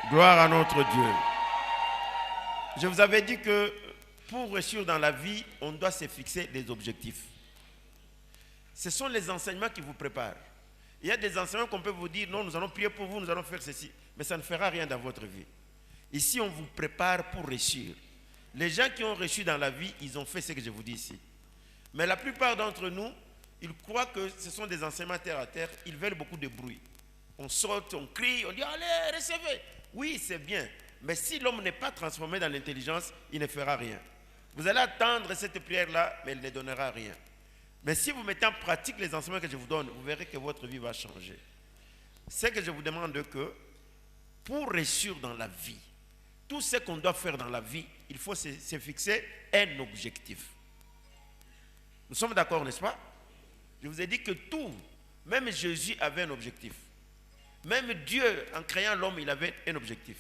Gloire à notre Dieu. Je vous avais dit que pour réussir dans la vie, on doit se fixer des objectifs. Ce sont les enseignements qui vous préparent. Il y a des enseignements qu'on peut vous dire, non, nous allons prier pour vous, nous allons faire ceci. Mais ça ne fera rien dans votre vie. Ici, on vous prépare pour réussir. Les gens qui ont réussi dans la vie, ils ont fait ce que je vous dis ici. Mais la plupart d'entre nous, ils croient que ce sont des enseignements terre à terre. Ils veulent beaucoup de bruit. On saute, on crie, on dit, allez, recevez. Oui, c'est bien. Mais si l'homme n'est pas transformé dans l'intelligence, il ne fera rien. Vous allez attendre cette prière-là, mais elle ne donnera rien. Mais si vous mettez en pratique les enseignements que je vous donne, vous verrez que votre vie va changer. C'est que je vous demande que, pour réussir dans la vie, tout ce qu'on doit faire dans la vie, il faut se fixer un objectif. Nous sommes d'accord, n'est-ce pas? Je vous ai dit que tout, même Jésus avait un objectif. Même Dieu, en créant l'homme, il avait un objectif.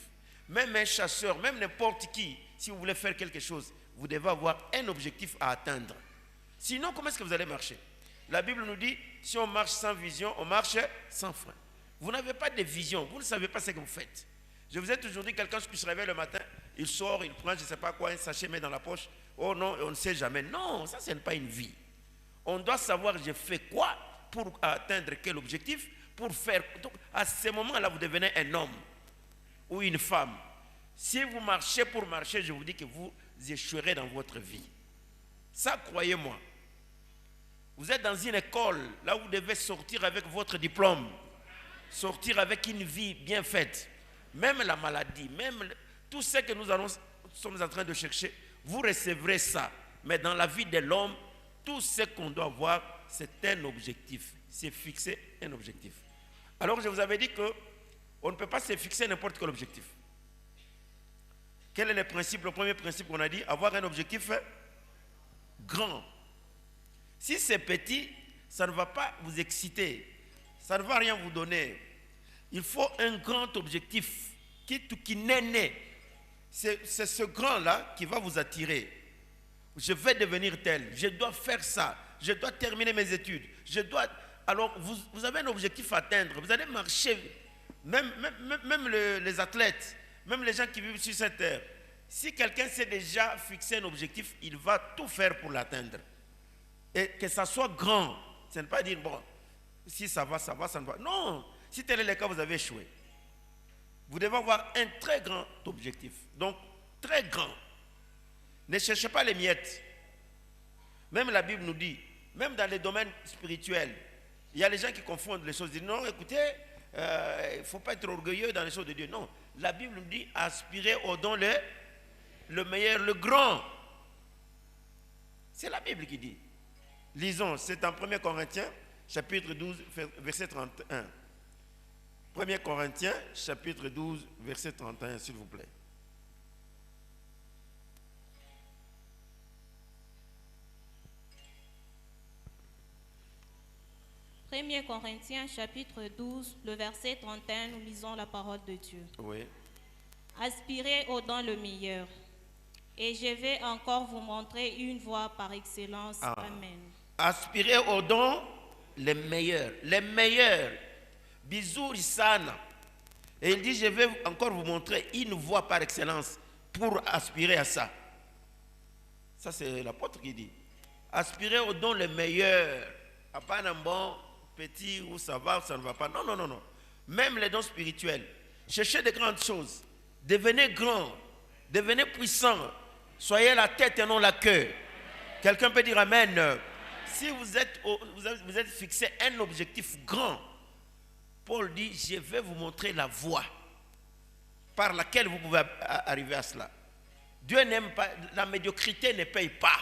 Même un chasseur, même n'importe qui, si vous voulez faire quelque chose, vous devez avoir un objectif à atteindre. Sinon, comment est-ce que vous allez marcher? La Bible nous dit, si on marche sans vision, on marche sans frein. Vous n'avez pas de vision, vous ne savez pas ce que vous faites. Je vous ai toujours dit, quelqu'un qui se réveille le matin, il sort, il prend, je ne sais pas quoi, un sachet, met dans la poche. Oh non, on ne sait jamais. Non, ça, ce n'est pas une vie. On doit savoir, je fais quoi pour atteindre quel objectif, pour faire. Donc, à ce moment-là, vous devenez un homme ou une femme. Si vous marchez pour marcher, je vous dis que vous échouerez dans votre vie. Ça, croyez-moi. Vous êtes dans une école, là où vous devez sortir avec votre diplôme, sortir avec une vie bien faite. Même la maladie, même tout ce que nous sommes en train de chercher, vous recevrez ça. Mais dans la vie de l'homme, tout ce qu'on doit avoir, c'est un objectif. C'est fixer un objectif. Alors je vous avais dit qu'on ne peut pas se fixer n'importe quel objectif. Quel est le principe? Le premier principe qu'on a dit, avoir un objectif grand. Si c'est petit, ça ne va pas vous exciter. Ça ne va rien vous donner. Il faut un grand objectif qui n'est né. C'est ce grand-là qui va vous attirer. Je vais devenir tel, je dois faire ça, je dois terminer mes études, je dois... Alors, vous avez un objectif à atteindre, vous allez marcher, même les athlètes, même les gens qui vivent sur cette terre. Si quelqu'un s'est déjà fixé un objectif, il va tout faire pour l'atteindre. Et que ça soit grand, ce n'est pas dire, bon, si ça va, ça va, ça ne va. Non, si tel est le cas, vous avez échoué. Vous devez avoir un très grand objectif. Donc, très grand. Ne cherchez pas les miettes. Même la Bible nous dit, même dans les domaines spirituels, il y a les gens qui confondent les choses. Ils disent, non, écoutez, il ne faut pas être orgueilleux dans les choses de Dieu. Non, la Bible nous dit, aspirez au don le meilleur, le grand. C'est la Bible qui dit. Lisons, c'est en 1 Corinthiens, chapitre 12, verset 31. 1 Corinthiens, chapitre 12, verset 31, s'il vous plaît. 1 Corinthiens chapitre 12, le verset 31, nous lisons la parole de Dieu. Oui. Aspirez au don le meilleur. Et je vais encore vous montrer une voie par excellence. Amen. Aspirez au don les meilleurs. Les meilleurs. Bisous Isana. Et il dit, je vais encore vous montrer une voie par excellence pour aspirer à ça. Ça, c'est l'apôtre qui dit. Aspirez au don les meilleurs. À pas un bon petit où ça va ou ça ne va pas. Non, non, non, non. Même les dons spirituels. Cherchez de grandes choses. Devenez grand. Devenez puissant. Soyez la tête et non la queue. Quelqu'un peut dire Amen. Si vous êtes fixé un objectif grand, Paul dit, je vais vous montrer la voie par laquelle vous pouvez arriver à cela. Dieu n'aime pas, la médiocrité ne paye pas.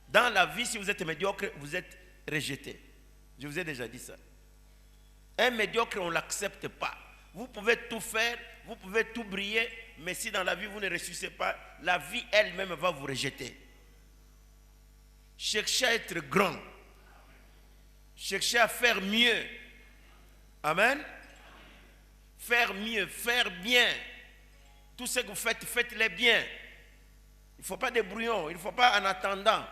Dans la vie, si vous êtes médiocre, vous êtes rejeté. Je vous ai déjà dit ça. Un médiocre, on ne l'accepte pas. Vous pouvez tout faire, vous pouvez tout briller, mais si dans la vie vous ne réussissez pas, la vie elle-même va vous rejeter. Cherchez à être grand. Cherchez à faire mieux. Amen. Faire mieux, faire bien. Tout ce que vous faites, faites-le bien. Il ne faut pas de brouillon, il ne faut pas en attendant.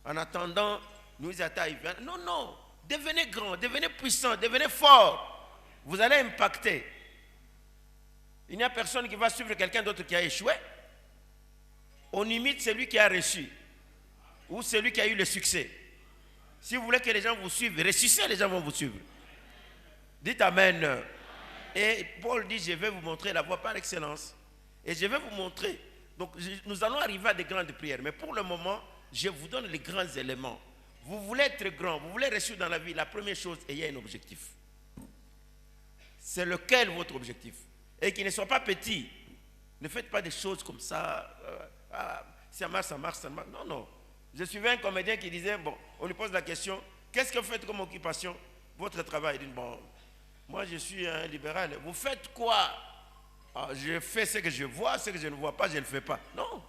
En attendant, nous attendons. Non, non. Devenez grand, devenez puissant, devenez fort. Vous allez impacter. Il n'y a personne qui va suivre quelqu'un d'autre qui a échoué. On imite celui qui a reçu ou celui qui a eu le succès. Si vous voulez que les gens vous suivent, ressuscitez, les gens vont vous suivre. Dites Amen. Et Paul dit, je vais vous montrer la voie par excellence. Et je vais vous montrer. Donc nous allons arriver à des grandes prières. Mais pour le moment, je vous donne les grands éléments. Vous voulez être grand, vous voulez réussir dans la vie. La première chose, ayez un objectif. C'est lequel votre objectif? Et qu'il ne soit pas petit. Ne faites pas des choses comme ça. Ça marche, ça marche, ça marche. Non, non. Je suivais un comédien qui disait, bon, on lui pose la question, qu'est-ce que vous faites comme occupation? Votre travail. Il dit, bon, moi je suis un libéral. Vous faites quoi? Je fais ce que je vois, ce que je ne vois pas, je ne le fais pas. Non.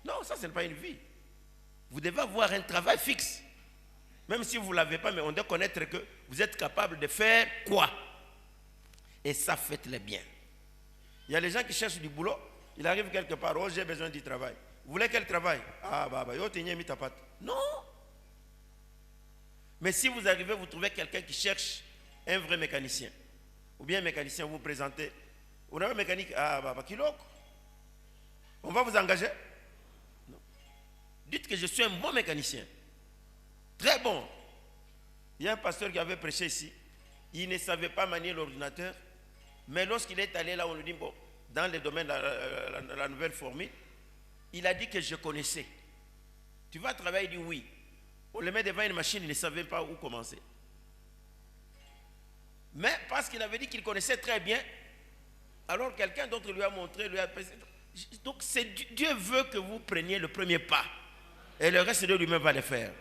Non, ça, ce n'est pas une vie. Vous devez avoir un travail fixe. Même si vous ne l'avez pas, mais on doit connaître que vous êtes capable de faire quoi? Et ça, faites-le bien. Il y a les gens qui cherchent du boulot, il arrive quelque part, oh, j'ai besoin du travail. Vous voulez quel travail? Non. Mais si vous arrivez, vous trouvez quelqu'un qui cherche un vrai mécanicien, ou bien un mécanicien, vous vous présentez, vous avez un mécanique, on va vous engager? Non. Dites que je suis un bon mécanicien. Très bon. Il y a un pasteur qui avait prêché ici. Il ne savait pas manier l'ordinateur. Mais lorsqu'il est allé là, on lui dit, bon, dans le domaine de la nouvelle formule, il a dit que je connaissais. Tu vas travailler? Il dit oui. On le met devant une machine, il ne savait pas où commencer. Mais parce qu'il avait dit qu'il connaissait très bien, alors quelqu'un d'autre lui a montré, lui a... Donc Dieu veut que vous preniez le premier pas. Et le reste de lui-même va le faire.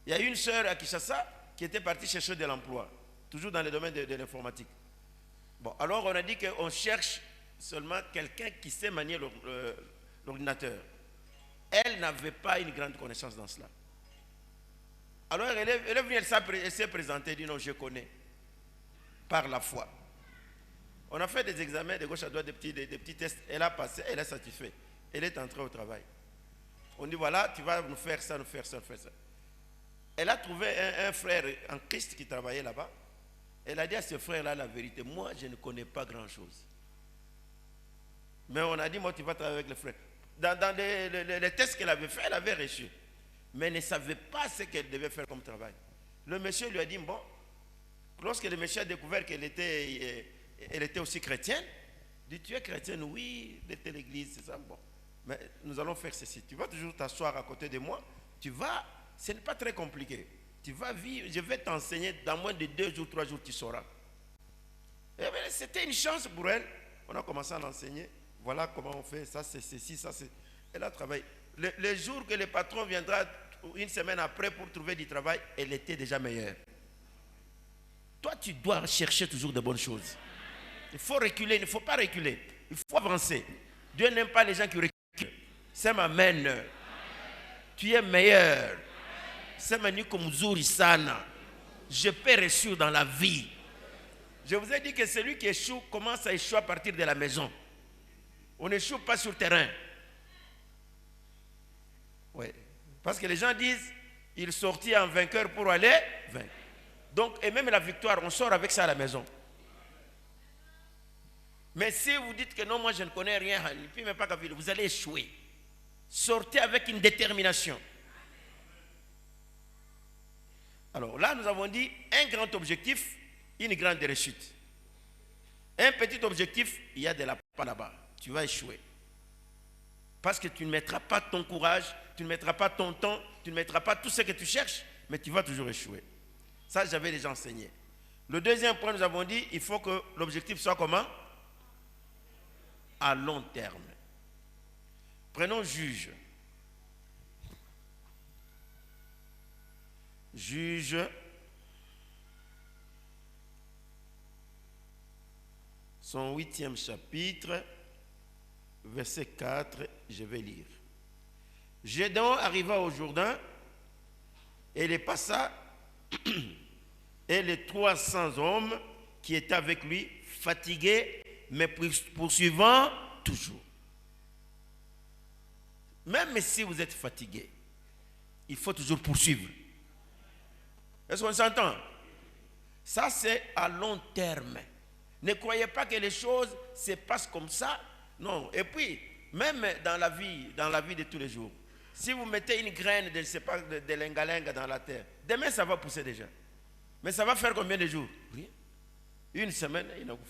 Il y a une sœur à Kinshasa qui était partie chercher de l'emploi, toujours dans le domaine de l'informatique. Bon, alors on a dit qu'on cherche seulement quelqu'un qui sait manier l'ordinateur. Elle n'avait pas une grande connaissance dans cela. Alors elle est venue, elle s'est présentée, elle dit non, je connais, par la foi. On a fait des examens de gauche à droite, des petits tests, elle a passé, elle est satisfaite. Elle est entrée au travail. On dit voilà, tu vas nous faire ça, nous faire ça, nous faire ça. Elle a trouvé un frère en Christ qui travaillait là-bas. Elle a dit à ce frère-là la vérité. Moi, je ne connais pas grand-chose. Mais on a dit, moi, tu vas travailler avec le frère. Dans les tests qu'elle avait fait, elle avait reçu. Mais elle ne savait pas ce qu'elle devait faire comme travail. Le monsieur lui a dit, bon, lorsque le monsieur a découvert qu'elle était aussi chrétienne, il dit, tu es chrétienne? Oui, de telle église, c'est ça. Bon, mais nous allons faire ceci. Tu vas toujours t'asseoir à côté de moi. Tu vas... Ce n'est pas très compliqué. Tu vas vivre, je vais t'enseigner, dans moins de 2 jours, 3 jours, tu sauras. C'était une chance pour elle. On a commencé à l'enseigner. Voilà comment on fait, ça c'est ceci, ça c'est... Elle a travaillé. Le jour que le patron viendra, une semaine après, pour trouver du travail, elle était déjà meilleure. Toi, tu dois chercher toujours de bonnes choses. Il faut reculer, il ne faut pas reculer. Il faut avancer. Dieu n'aime pas les gens qui reculent. C'est ma mène. Tu es meilleur. Je peux réussir dans la vie. Je vous ai dit que celui qui échoue commence à échouer à partir de la maison. On n'échoue pas sur le terrain. Oui. Parce que les gens disent, il sortit en vainqueur pour aller vaincre. Donc, et même la victoire, on sort avec ça à la maison. Mais si vous dites que non, moi je ne connais rien, vous allez échouer. Sortez avec une détermination. Alors là, nous avons dit un grand objectif, une grande réussite. Un petit objectif, il y a de la part là-bas. Tu vas échouer. Parce que tu ne mettras pas ton courage, tu ne mettras pas ton temps, tu ne mettras pas tout ce que tu cherches, mais tu vas toujours échouer. Ça, j'avais déjà enseigné. Le deuxième point, nous avons dit, il faut que l'objectif soit comment? À long terme. Prenons juge. Juge, son 8e chapitre, verset 4, je vais lire. Gédéon arriva au Jourdain et il passa et les 300 hommes qui étaient avec lui, fatigués, mais poursuivant toujours. Même si vous êtes fatigué, il faut toujours poursuivre. Est-ce qu'on s'entend? Ça, c'est à long terme. Ne croyez pas que les choses se passent comme ça. Non. Et puis, même dans la vie de tous les jours, si vous mettez une graine de, je sais pas, de lengalenga dans la terre, demain ça va pousser déjà. Mais ça va faire combien de jours? Rien. Une semaine, il en faut.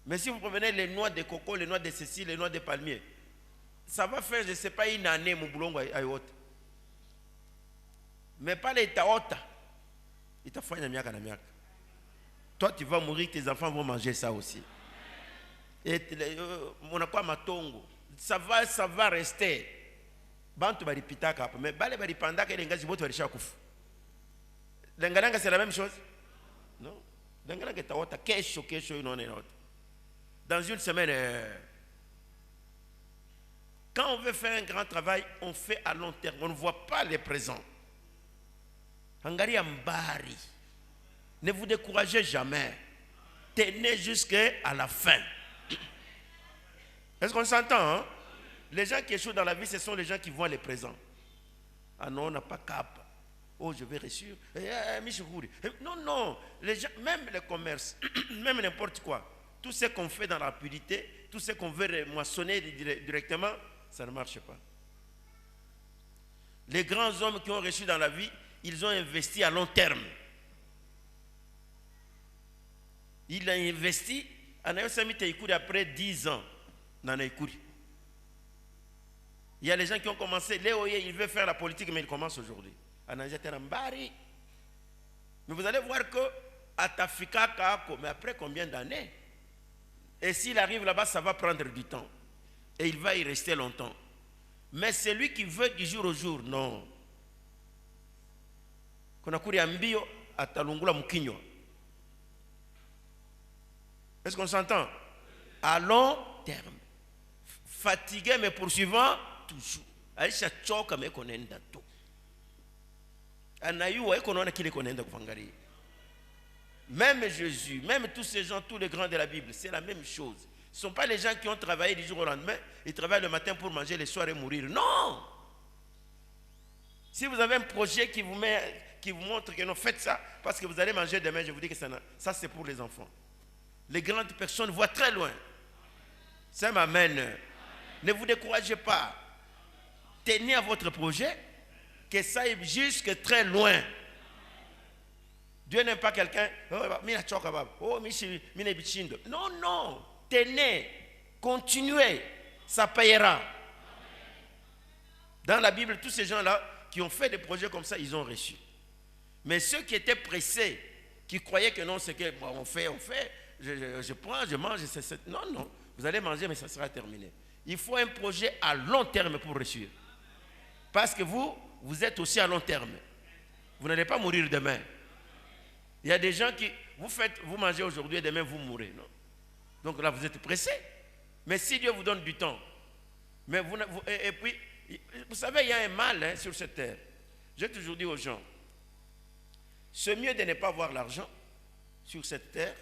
Mais si vous prenez les noix de coco, les noix de cécile, les noix de palmier, ça va faire, je ne sais pas, une année, mon boulon à haute. Mais pas les taota. Il t'a fait une miaka na miaka. Toi, tu vas mourir, tes enfants vont manger ça aussi. Et mon quoi matongo, ça va rester. Bantu bari pitaka, mais bale bari pandaka et l'engagement tu vas richer à kouf. L'engalanga c'est la même chose? Non. L'engalanga taota, kesho, non et autre. Dans une semaine, quand on veut faire un grand travail, on fait à long terme. On ne voit pas les présents. Angari Ambari. Ne vous découragez jamais. Tenez jusqu'à la fin. Est-ce qu'on s'entend? Hein? Les gens qui échouent dans la vie, ce sont les gens qui voient les présents. Ah non, on n'a pas cap. Oh, je vais réussir. Non, non. Les gens, même le commerce, même n'importe quoi. Tout ce qu'on fait dans la rapidité, tout ce qu'on veut moissonner directement, ça ne marche pas. Les grands hommes qui ont réussi dans la vie, ils ont investi à long terme. Il a investi, après 10 ans, dans Naïkouri. Il y a les gens qui ont commencé, ils veulent faire la politique, mais ils commencent aujourd'hui. Mais vous allez voir que Atafika, mais après combien d'années? Et s'il arrive là-bas, ça va prendre du temps. Et il va y rester longtemps. Mais celui qui veut du jour au jour, non. Est-ce qu'on s'entend? À long terme. Fatigué mais poursuivant toujours. Aisha choka me konenda to. Anayua ekonona kile konenda kufangari. Même Jésus, même tous ces gens, tous les grands de la Bible, c'est la même chose. Ce ne sont pas les gens qui ont travaillé du jour au lendemain, ils travaillent le matin pour manger, le soir et mourir. Non! Si vous avez un projet qui vous montre que non, faites ça, parce que vous allez manger demain, je vous dis que ça c'est pour les enfants. Les grandes personnes voient très loin. Ça m'amène. Ne vous découragez pas. Tenez à votre projet, que ça aille jusque très loin. Dieu n'aime pas quelqu'un. Non, non. Tenez. Continuez. Ça payera. Dans la Bible, tous ces gens-là qui ont fait des projets comme ça, ils ont reçu. Mais ceux qui étaient pressés, qui croyaient que non, c'est que bon, on fait, je prends, je mange. Non, non. Vous allez manger, mais ça sera terminé. Il faut un projet à long terme pour réussir. Parce que vous êtes aussi à long terme. Vous n'allez pas mourir demain. Il y a des gens qui, vous mangez aujourd'hui et demain vous mourrez. Non? Donc là, vous êtes pressé. Mais si Dieu vous donne du temps, mais et puis, vous savez, il y a un mal sur cette terre. J'ai toujours dit aux gens, c'est mieux de ne pas avoir l'argent sur cette terre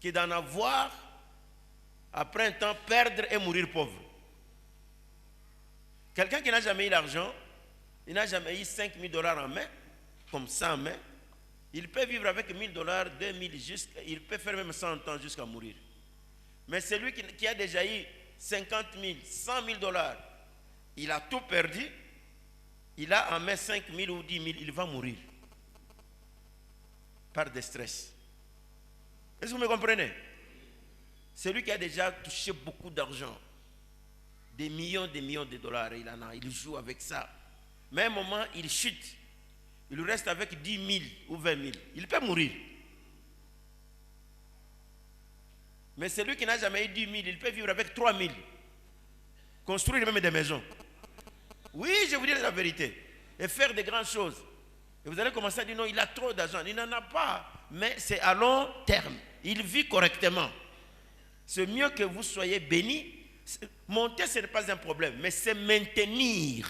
que d'en avoir, après un temps, perdre et mourir pauvre. Quelqu'un qui n'a jamais eu l'argent, il n'a jamais eu 5 000 $ en main, comme ça en main, il peut vivre avec 1 000 $, 2 000, il peut faire même 100 ans jusqu'à mourir. Mais celui qui a déjà eu 50 000, 100 000 $, il a tout perdu, il a en main 5 000 ou 10 000, il va mourir par des stress. Est-ce que vous me comprenez? Celui qui a déjà touché beaucoup d'argent, des millions de dollars, il joue avec ça. Mais à un moment, il chute. Il reste avec 10 000 ou 20 000. Il peut mourir. Mais celui qui n'a jamais eu 10 000, il peut vivre avec 3 000. Construire même des maisons. Oui, je vous dis la vérité. Et faire de grandes choses. Et vous allez commencer à dire non, il a trop d'argent. Il n'en a pas. Mais c'est à long terme. Il vit correctement. C'est mieux que vous soyez bénis. Monter, ce n'est pas un problème, mais c'est maintenir.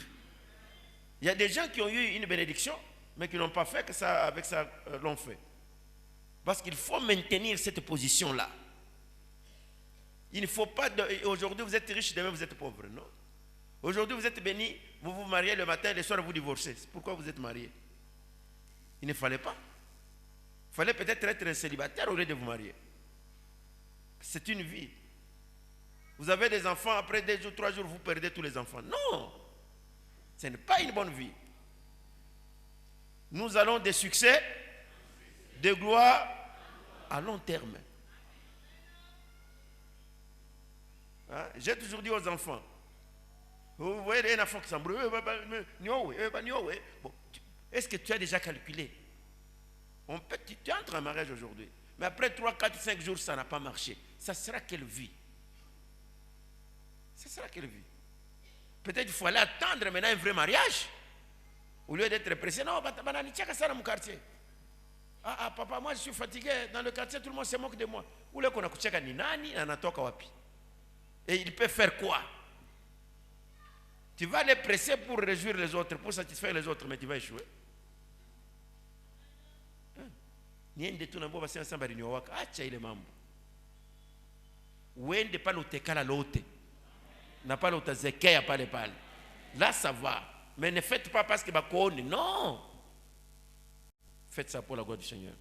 Il y a des gens qui ont eu une bénédiction, mais qui n'ont pas fait que ça, avec ça, l'ont fait. Parce qu'il faut maintenir cette position-là. Il ne faut pas... Aujourd'hui, vous êtes riche, demain, vous êtes pauvre, non? Aujourd'hui, vous êtes béni, vous vous mariez le matin, le soir, vous divorcez. Pourquoi vous êtes marié? Il ne fallait pas. Il fallait peut-être être célibataire au lieu de vous marier. C'est une vie. Vous avez des enfants, après 2 jours, 3 jours, vous perdez tous les enfants. Non, ce n'est pas une bonne vie. Nous allons des succès, de gloire à long terme. Hein? J'ai toujours dit aux enfants, vous voyez un enfant qui s'embrouille, bon, est-ce que tu as déjà calculé? Tu entres en mariage aujourd'hui, mais après 3, 4, 5 jours, ça n'a pas marché. Ça sera quelle vie? Ça sera quelle vie? Peut-être qu'il faut aller attendre maintenant un vrai mariage. Au lieu d'être pressé, non, mon quartier. Ah, papa, moi je suis fatigué. Dans le quartier, tout le monde se moque de moi. Ou le konakucheka ni nani, anatoka wapi. Et il peut faire quoi? Tu vas les presser pour réjouir les autres, pour satisfaire les autres, mais tu vas échouer. Niende tu nambo basi ensemble rinyo waka. Acha ile mambo. Uende pale utekala lote. Na pale utazekea pale pale. Là ça va. Mais ne faites pas parce que bakone. Non. Faites ça pour la gloire du Seigneur.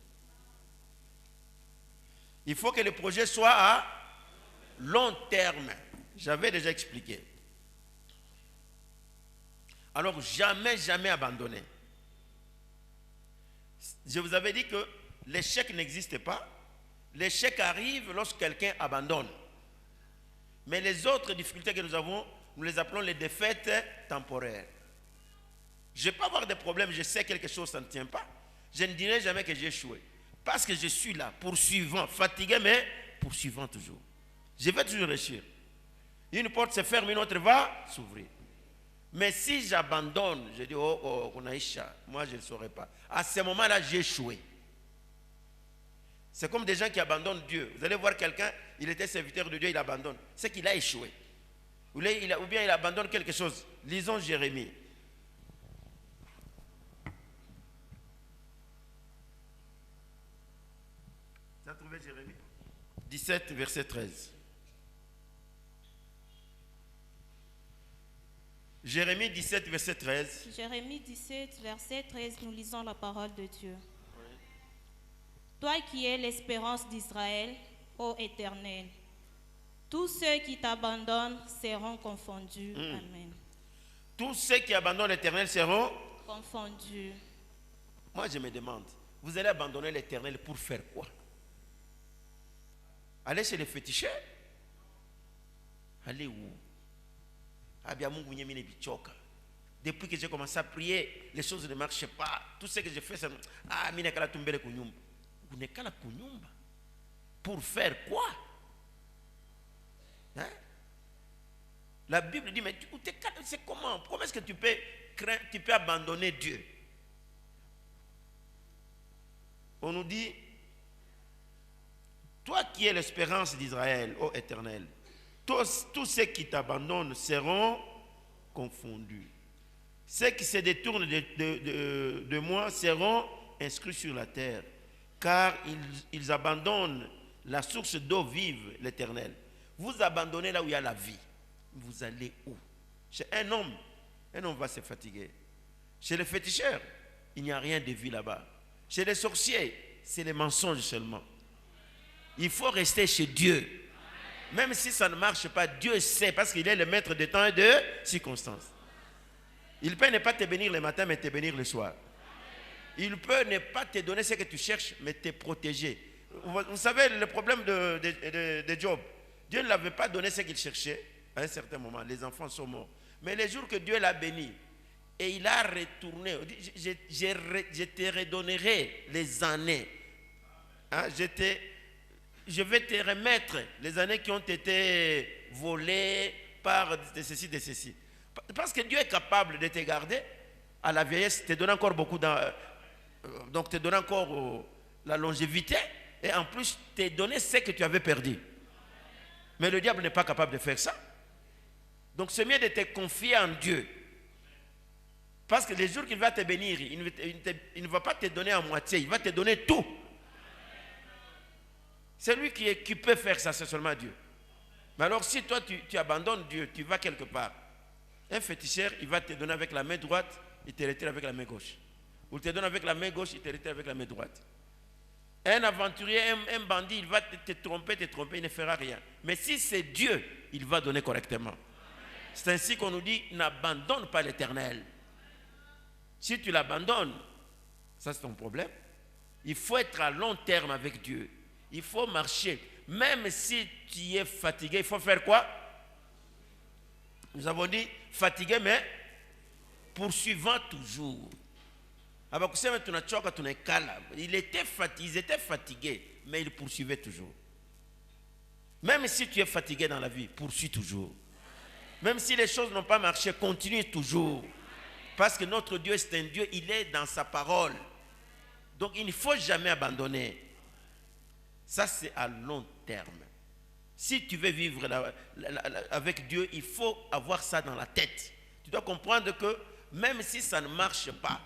Il faut que le projet soit à long terme. J'avais déjà expliqué. Alors jamais abandonner. Je vous avais dit que l'échec n'existe pas. L'échec arrive lorsque quelqu'un abandonne. Mais les autres difficultés que nous avons, nous les appelons les défaites temporaires. Je peux avoir des problèmes, je sais quelque chose, ça ne tient pas. Je ne dirai jamais que j'ai échoué. Parce que je suis là, poursuivant, fatigué, mais poursuivant toujours. Je vais toujours réussir. Une porte se ferme, une autre va s'ouvrir. Mais si j'abandonne, je dis, Konaïcha, moi je ne le saurais pas. À ce moment-là, j'ai échoué. C'est comme des gens qui abandonnent Dieu. Vous allez voir quelqu'un, il était serviteur de Dieu, il abandonne. C'est qu'il a échoué. Ou bien il abandonne quelque chose. Lisons Jérémie. Tu as trouvé Jérémie 17, verset 13. Jérémie 17, verset 13. Jérémie 17, verset 13, nous lisons la parole de Dieu. Oui. Toi qui es l'espérance d'Israël, ô Éternel, tous ceux qui t'abandonnent seront confondus. Amen. Tous ceux qui abandonnent l'Éternel seront confondus. Moi je me demande, vous allez abandonner l'Éternel pour faire quoi? Allez chez les féticheurs? Allez où? Depuis que j'ai commencé à prier, les choses ne marchaient pas. Tout ce que j'ai fait, c'est pour faire quoi? Hein? La Bible dit, mais c'est comment? Comment est-ce que tu peux abandonner Dieu? On nous dit, toi qui es l'espérance d'Israël, ô Éternel, tous ceux qui t'abandonnent seront confondus. Ceux qui se détournent de moi seront inscrits sur la terre, car ils abandonnent la source d'eau vive, l'Éternel. Vous abandonnez là où il y a la vie. Vous allez où? Chez un homme va se fatiguer. Chez les féticheurs, il n'y a rien de vie là-bas. Chez les sorciers, c'est les mensonges seulement. Il faut rester chez Dieu. Même si ça ne marche pas, Dieu sait, parce qu'il est le maître de temps et de circonstances. Il peut ne pas te bénir le matin, mais te bénir le soir. Il peut ne pas te donner ce que tu cherches, mais te protéger. Vous savez, le problème de Job, Dieu ne l'avait pas donné ce qu'il cherchait à un certain moment. Les enfants sont morts. Mais les jours que Dieu l'a béni, et il a retourné, je te redonnerai les années. Hein, je vais te remettre les années qui ont été volées par de ceci, de ceci. Parce que Dieu est capable de te garder à la vieillesse, te donner encore beaucoup donc te donner encore la longévité et en plus te donner ce que tu avais perdu. Mais le diable n'est pas capable de faire ça. Donc c'est mieux de te confier en Dieu. Parce que les jours qu'il va te bénir, il ne va pas te donner à moitié, il va te donner tout. C'est lui qui peut faire ça, c'est seulement Dieu. Mais alors si toi tu abandonnes Dieu, tu vas quelque part. Un féticheur, il va te donner avec la main droite, il te retire avec la main gauche. Ou il te donne avec la main gauche, il te retire avec la main droite. Un aventurier, un bandit, il va te tromper, il ne fera rien. Mais si c'est Dieu, il va donner correctement. C'est ainsi qu'on nous dit, n'abandonne pas l'Éternel. Si tu l'abandonnes, ça c'est ton problème. Il faut être à long terme avec Dieu. Il faut marcher. Même si tu es fatigué, il faut faire quoi? Nous avons dit fatigué, mais poursuivant toujours. Ils étaient fatigués, mais ils poursuivaient toujours. Même si tu es fatigué dans la vie, poursuis toujours. Même si les choses n'ont pas marché, continue toujours. Parce que notre Dieu, c'est un Dieu, il est dans sa parole. Donc il ne faut jamais abandonner. Ça, c'est à long terme. Si tu veux vivre avec Dieu, il faut avoir ça dans la tête. Tu dois comprendre que même si ça ne marche pas,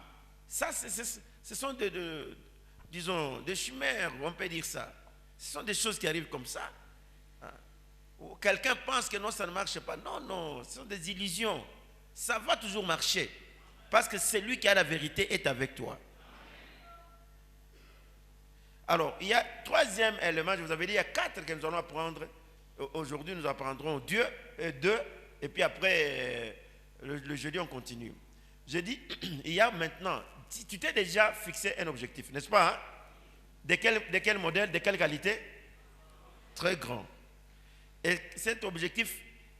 ça, ce sont disons, des chimères, on peut dire ça. Ce sont des choses qui arrivent comme ça. Quelqu'un pense que non, ça ne marche pas. Non, non, ce sont des illusions. Ça va toujours marcher. Parce que celui qui a la vérité est avec toi. Alors, il y a troisième élément, je vous avais dit, il y a 4 que nous allons apprendre. Aujourd'hui, nous apprendrons Dieu, 2, et puis après, le jeudi, on continue. J'ai dit, il y a maintenant, tu t'es déjà fixé un objectif, n'est-ce pas? Hein? De quel modèle, de quelle qualité? Très grand. Et cet objectif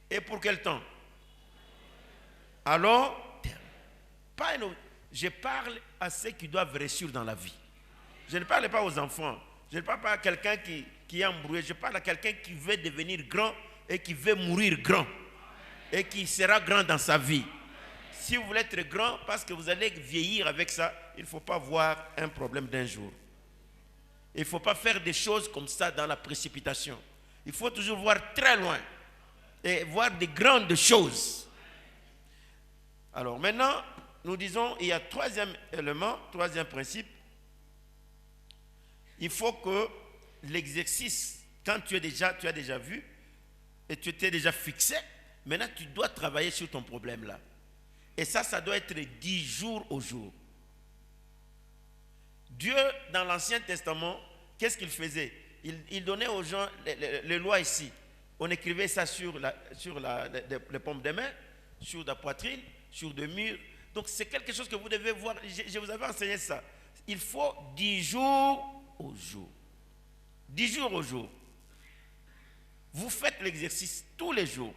est pour quel temps? Alors, je parle à ceux qui doivent réussir dans la vie. Je ne parle pas aux enfants. Je ne parle pas à quelqu'un qui est embrouillé. Je parle à quelqu'un qui veut devenir grand et qui veut mourir grand. Et qui sera grand dans sa vie. Si vous voulez être grand, parce que vous allez vieillir avec ça, il ne faut pas voir un problème d'un jour. Il ne faut pas faire des choses comme ça dans la précipitation. Il faut toujours voir très loin et voir des grandes choses. Alors maintenant, nous disons, il y a troisième élément, troisième principe. Il faut que l'exercice, quand tu as déjà vu et tu t'es déjà fixé, maintenant tu dois travailler sur ton problème là. Et ça doit être 10 jours au jour. Dieu, dans l'Ancien Testament, qu'est-ce qu'il faisait? Il donnait aux gens les lois ici. On écrivait ça sur les paumes des mains, sur la poitrine, sur des murs. Donc c'est quelque chose que vous devez voir. Je vous avais enseigné ça. Il faut 10 jours au jour. 10 jours au jour. Vous faites l'exercice tous les jours.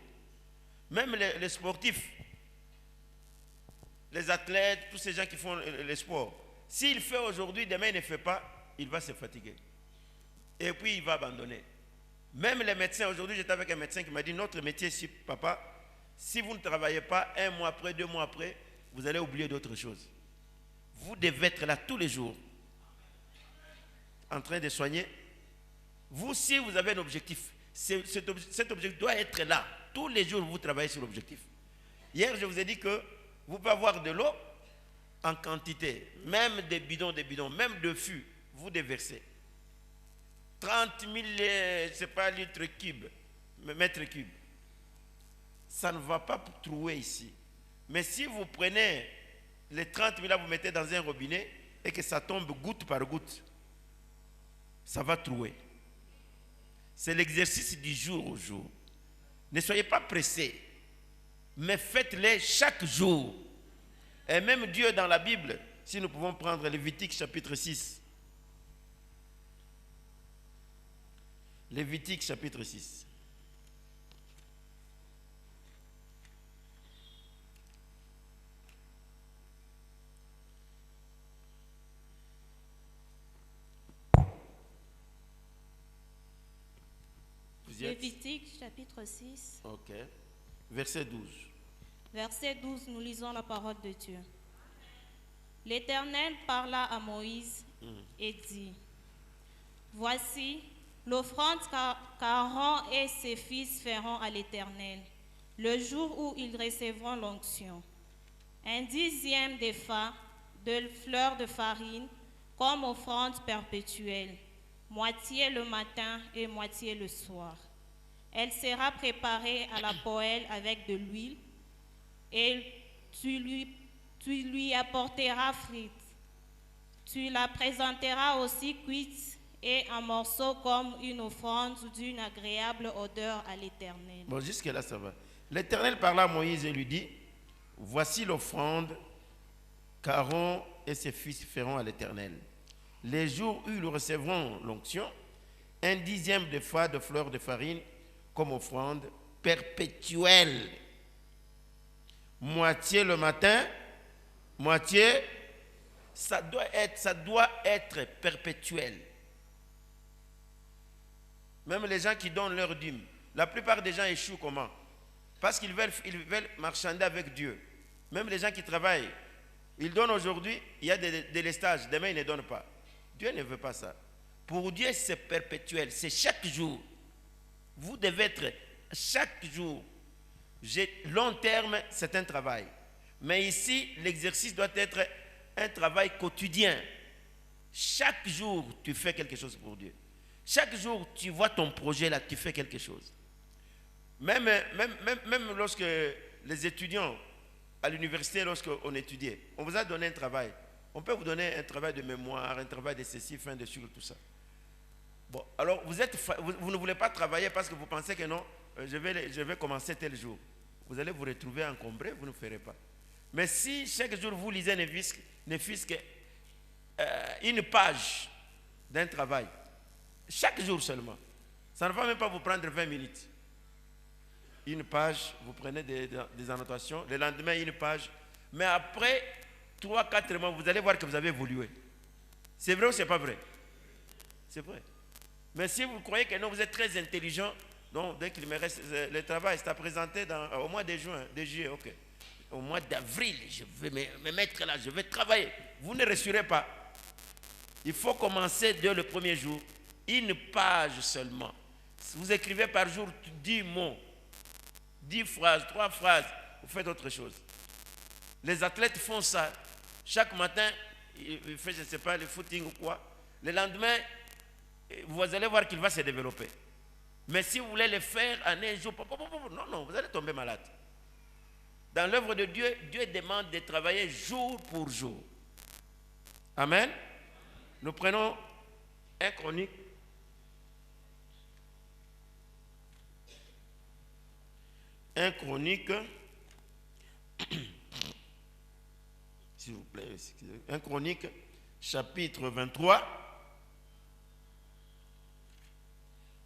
Même les sportifs, les athlètes, tous ces gens qui font les sports. S'il fait aujourd'hui, demain il ne fait pas, il va se fatiguer. Et puis il va abandonner. Même les médecins, aujourd'hui j'étais avec un médecin qui m'a dit, notre métier ici, papa, si vous ne travaillez pas 1 mois après, 2 mois après, vous allez oublier d'autres choses. Vous devez être là tous les jours, en train de soigner. Vous, si vous avez un objectif, cet objectif doit être là. Tous les jours, vous travaillez sur l'objectif. Hier, je vous ai dit que vous pouvez avoir de l'eau en quantité, même des bidons, même de fûts, vous déversez. 30 000, c'est pas litres cubes, mètres cubes. Ça ne va pas trouer ici. Mais si vous prenez les 30 000 là, vous mettez dans un robinet et que ça tombe goutte par goutte, ça va trouer. C'est l'exercice du jour au jour. Ne soyez pas pressés, mais faites-les chaque jour. Et même Dieu dans la Bible, si nous pouvons prendre Lévitique chapitre 6. Lévitique chapitre 6. Lévitique chapitre 6. Ok. Verset 12. Verset 12, nous lisons la parole de Dieu. L'Éternel parla à Moïse et dit, voici l'offrande qu'Aaron et ses fils feront à l'Éternel, le jour où ils recevront l'onction. 1/10 d'épha de fleur de farine, comme offrande perpétuelle, moitié le matin et moitié le soir. Elle sera préparée à la poêle avec de l'huile, et tu lui apporteras frites. Tu la présenteras aussi cuite et un morceau comme une offrande d'une agréable odeur à l'Éternel. Bon, jusque-là, ça va. L'Éternel parla à Moïse et lui dit, voici l'offrande qu'Aaron et ses fils feront à l'Éternel. Les jours où ils recevront l'onction, 1/10 de fois de fleur de farine comme offrande perpétuelle. Moitié le matin, moitié, ça doit être perpétuel. Même les gens qui donnent leur dîme, la plupart des gens échouent comment? Parce qu'ils veulent marchander avec Dieu. Même les gens qui travaillent, ils donnent aujourd'hui, il y a des délestages, demain ils ne donnent pas. Dieu ne veut pas ça. Pour Dieu, c'est perpétuel, c'est chaque jour. Vous devez être chaque jour. Long terme, c'est un travail. Mais ici, l'exercice doit être un travail quotidien. Chaque jour, tu fais quelque chose pour Dieu. Chaque jour, tu vois ton projet là, tu fais quelque chose. Même lorsque les étudiants à l'université, lorsqu'on étudiait, on vous a donné un travail. On peut vous donner un travail de mémoire, un travail de ceci, fin de sucre, tout ça. Bon, alors vous ne voulez pas travailler parce que vous pensez que non, je vais commencer tel jour. Vous allez vous retrouver encombré, vous ne ferez pas. Mais si chaque jour vous lisez ne fût-ce qu'une page d'un travail, chaque jour seulement, ça ne va même pas vous prendre 20 minutes. Une page, vous prenez des annotations, le lendemain une page, mais après 3-4 mois, vous allez voir que vous avez évolué. C'est vrai ou c'est pas vrai? C'est vrai. Mais si vous croyez que non, vous êtes très intelligent, donc dès qu'il me reste le travail, c'est à présenter au mois de juillet, ok. Au mois d'avril, je vais me mettre là, je vais travailler. Vous ne réussirez pas. Il faut commencer dès le premier jour, une page seulement. Vous écrivez par jour 10 mots, 10 phrases, 3 phrases, vous faites autre chose. Les athlètes font ça. Chaque matin, ils font, je ne sais pas, le footing ou quoi. Le lendemain, vous allez voir qu'il va se développer. Mais si vous voulez le faire en un jour, non, vous allez tomber malade. Dans l'œuvre de Dieu, Dieu demande de travailler jour pour jour. Amen. Nous prenons 1 Chronique. Un Chronique, s'il vous plaît, excusez-moi. 1 Chronique, chapitre 23,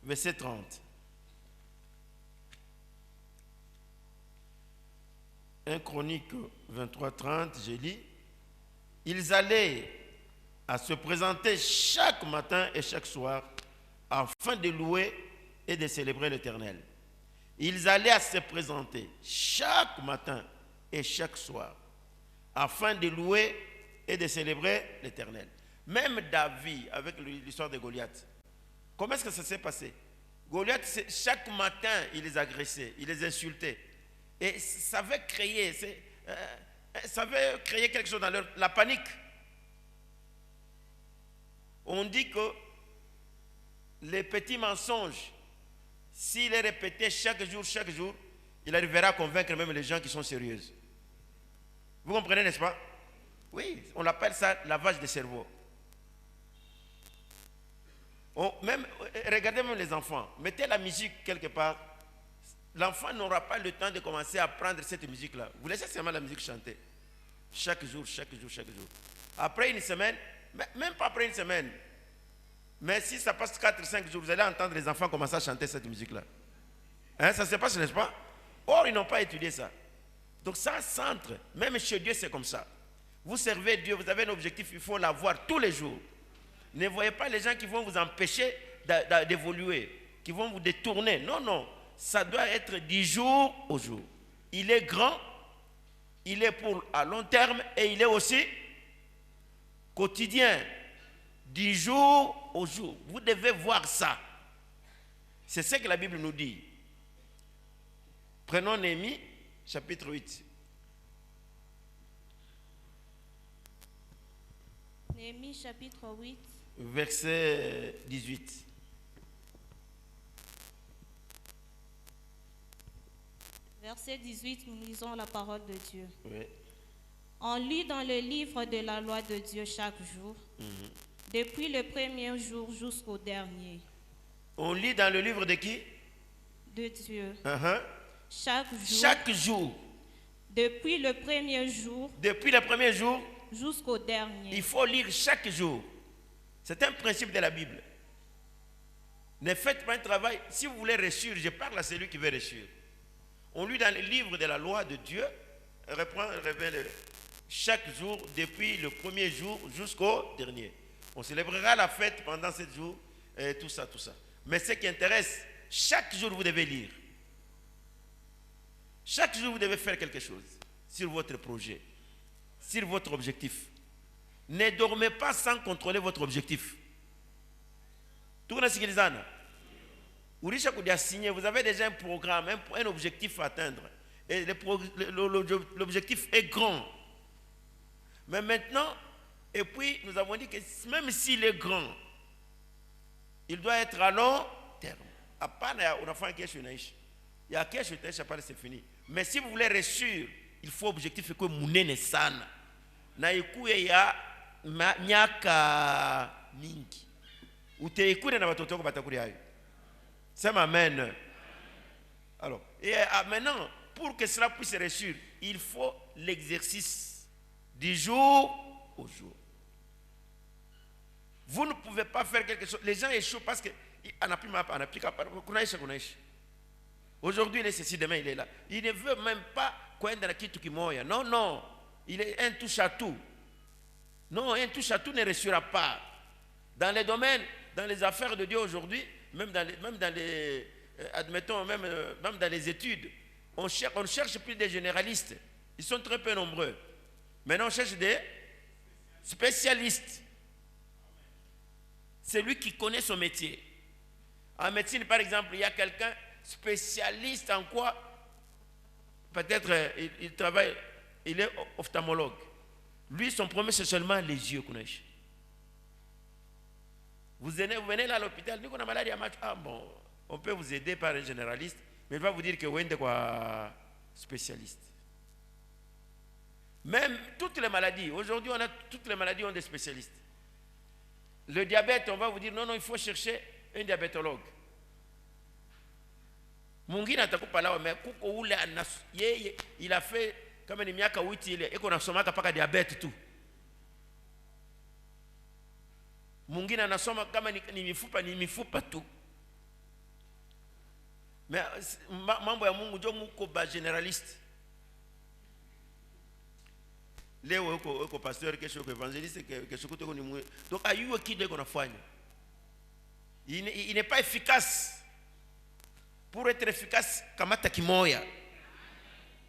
verset 30. 1 Chronique 23, 30, j'ai lu. Ils allaient à se présenter chaque matin et chaque soir afin de louer et de célébrer l'Éternel. Ils allaient à se présenter chaque matin et chaque soir afin de louer et de célébrer l'Éternel. Même David, avec l'histoire de Goliath, comment est-ce que ça s'est passé? Goliath, chaque matin, il les agressait, il les insultait. Et ça veut créer quelque chose dans la panique. On dit que les petits mensonges, s'il est répété chaque jour, il arrivera à convaincre même les gens qui sont sérieux. Vous comprenez, n'est-ce pas? Oui, on appelle ça lavage de cerveau. Regardez même les enfants. Mettez la musique quelque part. L'enfant n'aura pas le temps de commencer à apprendre cette musique-là. Vous laissez seulement la musique chanter. Chaque jour. Après une semaine, même pas après une semaine, mais si ça passe 4-5 jours, vous allez entendre les enfants commencer à chanter cette musique-là. Hein, ça se passe, n'est-ce pas? Or, ils n'ont pas étudié ça. Donc ça centre. Même chez Dieu, c'est comme ça. Vous servez Dieu, vous avez un objectif, il faut l'avoir tous les jours. Ne voyez pas les gens qui vont vous empêcher d'évoluer, qui vont vous détourner. Non. Ça doit être du jour au jour. Il est grand, il est pour à long terme et il est aussi quotidien, du jour au jour. Vous devez voir ça. C'est ce que la Bible nous dit. Prenons Néhémie, chapitre 8. Néhémie, chapitre 8. Verset 18. Verset 18, nous lisons la parole de Dieu. Oui. On lit dans le livre de la loi de Dieu chaque jour. depuis le premier jour jusqu'au dernier. On lit dans le livre de qui? De Dieu. Chaque jour. Chaque jour. Depuis le premier jour. Depuis le premier jour. Jusqu'au dernier. Il faut lire chaque jour. C'est un principe de la Bible. Ne faites pas un travail. Si vous voulez réussir, je parle à celui qui veut réussir. On lit dans le livre de la loi de Dieu, revient chaque jour, depuis le premier jour jusqu'au dernier. On célébrera la fête pendant 7 jours, et tout ça, tout ça. Mais ce qui intéresse, chaque jour vous devez lire. Chaque jour vous devez faire quelque chose sur votre projet, sur votre objectif. Ne dormez pas sans contrôler votre objectif. Tout le monde vous avez déjà un programme, un objectif à atteindre. Et l'objectif est grand. Mais maintenant, et puis nous avons dit que même s'il est grand, il doit être à long terme. À part, on a fait un cash, il y a cash, c'est fini. Mais si vous voulez réussir, il faut objectif que mounene sana. Na ikuye ya miaka mingi. Uteikure na watoto wako batakuri hayo. Sema amen. Alors, et maintenant, pour que cela puisse réussir, il faut l'exercice du jour au jour. Vous ne pouvez pas faire quelque chose. Les gens échouent parce que aujourd'hui il est ceci, demain il est là. Il ne veut même pas kwenda kitu kimoya. Non, non. Il est un touche à tout. Non, un touche à tout ne réussira pas. Dans les domaines, dans les affaires de Dieu aujourd'hui, même dans les admettons, même dans les études, on ne cherche plus des généralistes. Ils sont très peu nombreux. Maintenant, on cherche des spécialistes. C'est lui qui connaît son métier. En médecine, par exemple, il y a quelqu'un spécialiste en quoi? Peut-être il travaille, il est ophtalmologue. Lui, son problème, c'est seulement les yeux. Vous venez là à l'hôpital, nous on a maladie à match. Ah bon, on peut vous aider par un généraliste, mais il va vous dire que vous êtes quoi spécialiste. Même toutes les maladies, aujourd'hui toutes les maladies ont des spécialistes. Le diabète, on va vous dire non, non, il faut chercher un diabétologue. Mungina atakupa lao mais kuko ule yeye il a fait kama ni miaka 8 ile iko nasomaka paka diabete tu. Mwingine anasoma kama ni mifupa tu. Mais mambo ya Mungu ndio muko ba generaliste. Leo uko pasteur kesho uko évangéliste kesho kuko ni mwe. Donc ayuwe kile qu'on afanya. Il n'est pas efficace. Pour être efficace, kamata kimoya.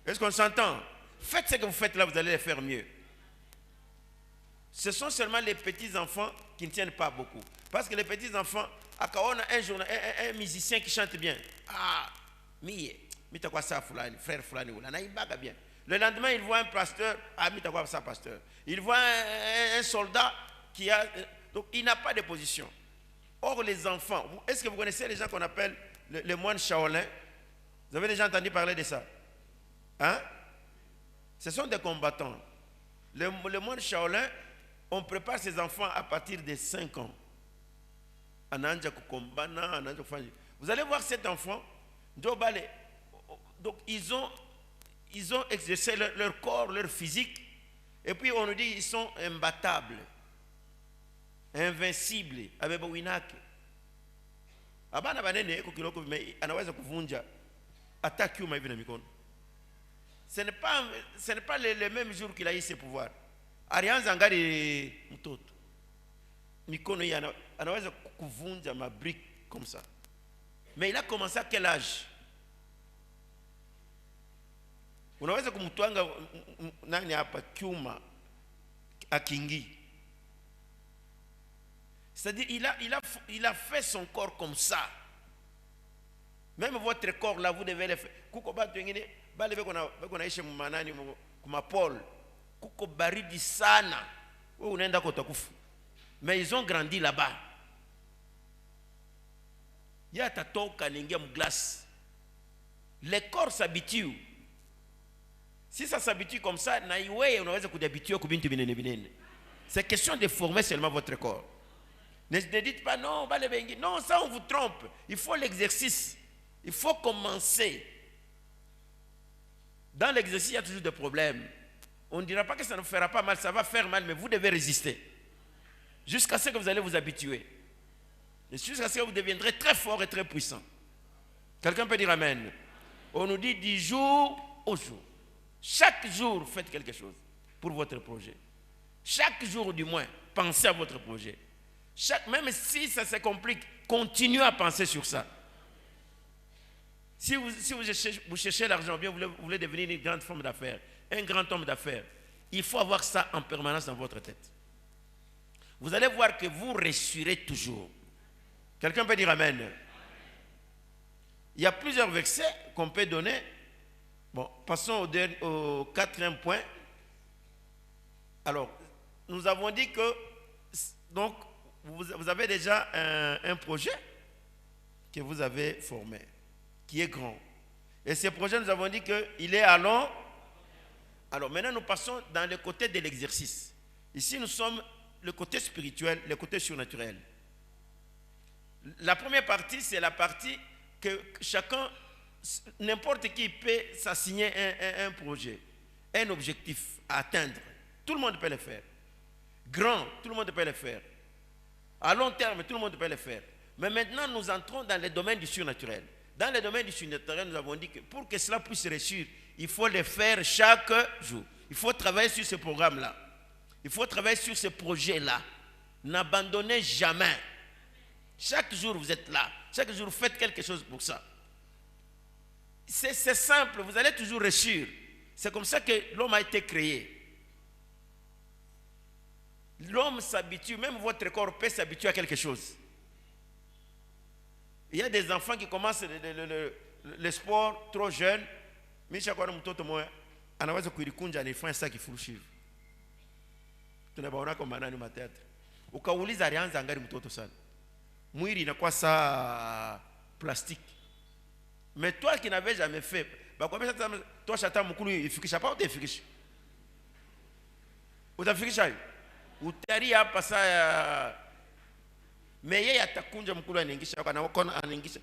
Est-ce qu'on s'entend? Faites ce que vous faites là, vous allez le faire mieux. Ce sont seulement les petits enfants qui ne tiennent pas beaucoup. Parce que les petits enfants, un musicien qui chante bien. Ah, mita quoi ça, frère Fulani, naïbaga bien. Le lendemain, il voit un pasteur. Ah, mita quoi ça, pasteur. Il voit un soldat qui a. Donc, il n'a pas de position. Or, les enfants, est-ce que vous connaissez les gens qu'on appelle les moines Shaolin? Vous avez déjà entendu parler de ça? Hein? Ce sont des combattants. Les moines Shaolin, on prépare ses enfants à partir de 5 ans. Vous allez voir cet enfant, donc ils ont exercé leur corps, leur physique, et puis on nous dit qu'ils sont imbattables, invincibles, avec Winake. Abana banene eko kiloko mais anaweza kuvunja hata kiuma hivi na mikono. Ce n'est pas le même jour qu'il a eu ses pouvoirs. Alianza ngari mtoto. Mikono hii anaweza kuvunja ma brique comme ça. Mais il a commencé à quel âge? Unaweza kumtwanga nani hapa kiuma akingi. C'est-à-dire il a fait son corps comme ça. Même votre corps là, vous devez le faire. Kuko batu wengine bale beko naishi mmanani kuma Paul. Kuko baridi sana. Wewe unaenda kotakufu. Mais ils ont grandi là-bas. Ya tatoka ningia mglace. Le corps s'habitue. Si ça s'habitue comme ça, na iwe unaweza kudhabituer ku bintu binene binene. C'est question de former seulement votre corps. Ne dites pas non, non, ça on vous trompe. Il faut l'exercice. Il faut commencer. Dans l'exercice, il y a toujours des problèmes. On ne dira pas que ça ne fera pas mal, ça va faire mal, mais vous devez résister. Jusqu'à ce que vous allez vous habituer. Et jusqu'à ce que vous deviendrez très fort et très puissant. Quelqu'un peut dire Amen. On nous dit du jour au jour. Chaque jour, faites quelque chose pour votre projet. Chaque jour du moins, pensez à votre projet. Même si ça se complique, continuez à penser sur ça. Si vous cherchez l'argent, bien vous voulez devenir une grande femme d'affaires, un grand homme d'affaires, il faut avoir ça en permanence dans votre tête. Vous allez voir que vous réussirez toujours. Quelqu'un peut dire Amen. Il y a plusieurs versets qu'on peut donner. Bon, passons au quatrième point. Alors, nous avons dit que donc, vous avez déjà un projet que vous avez formé, qui est grand. Et ce projet, nous avons dit qu'il est à long. Alors maintenant, nous passons dans le côté de l'exercice. Ici, nous sommes le côté spirituel, le côté surnaturel. La première partie, c'est la partie que chacun, n'importe qui peut s'assigner un projet, un objectif à atteindre. Tout le monde peut le faire. Grand, tout le monde peut le faire. À long terme, tout le monde peut le faire. Mais maintenant, nous entrons dans le domaine du surnaturel. Dans le domaine du surnaturel, nous avons dit que pour que cela puisse réussir, il faut le faire chaque jour. Il faut travailler sur ce programme-là. Il faut travailler sur ce projet-là. N'abandonnez jamais. Chaque jour, vous êtes là. Chaque jour, faites quelque chose pour ça. C'est simple, vous allez toujours réussir. C'est comme ça que l'homme a été créé. L'homme s'habitue, même votre corps peut s'habituer à quelque chose. Il y a des enfants qui commencent le sport trop jeunes. Misha kwa mtoto moja anaweza kuilikunja anifanya sasa kifurushi. Tunabaona kama nani mateatre. Ukauliza alianza angali mtoto sana. Mwili inakuwa saa plastique. Mais toi qui n'avais jamais fait, bakwambia sasa toi chata mkulu ifikisha pa utafikisha. Utafikisha? Utari hapa saa mais yeye atakunja mkulu anaingisha anaokona anaingisha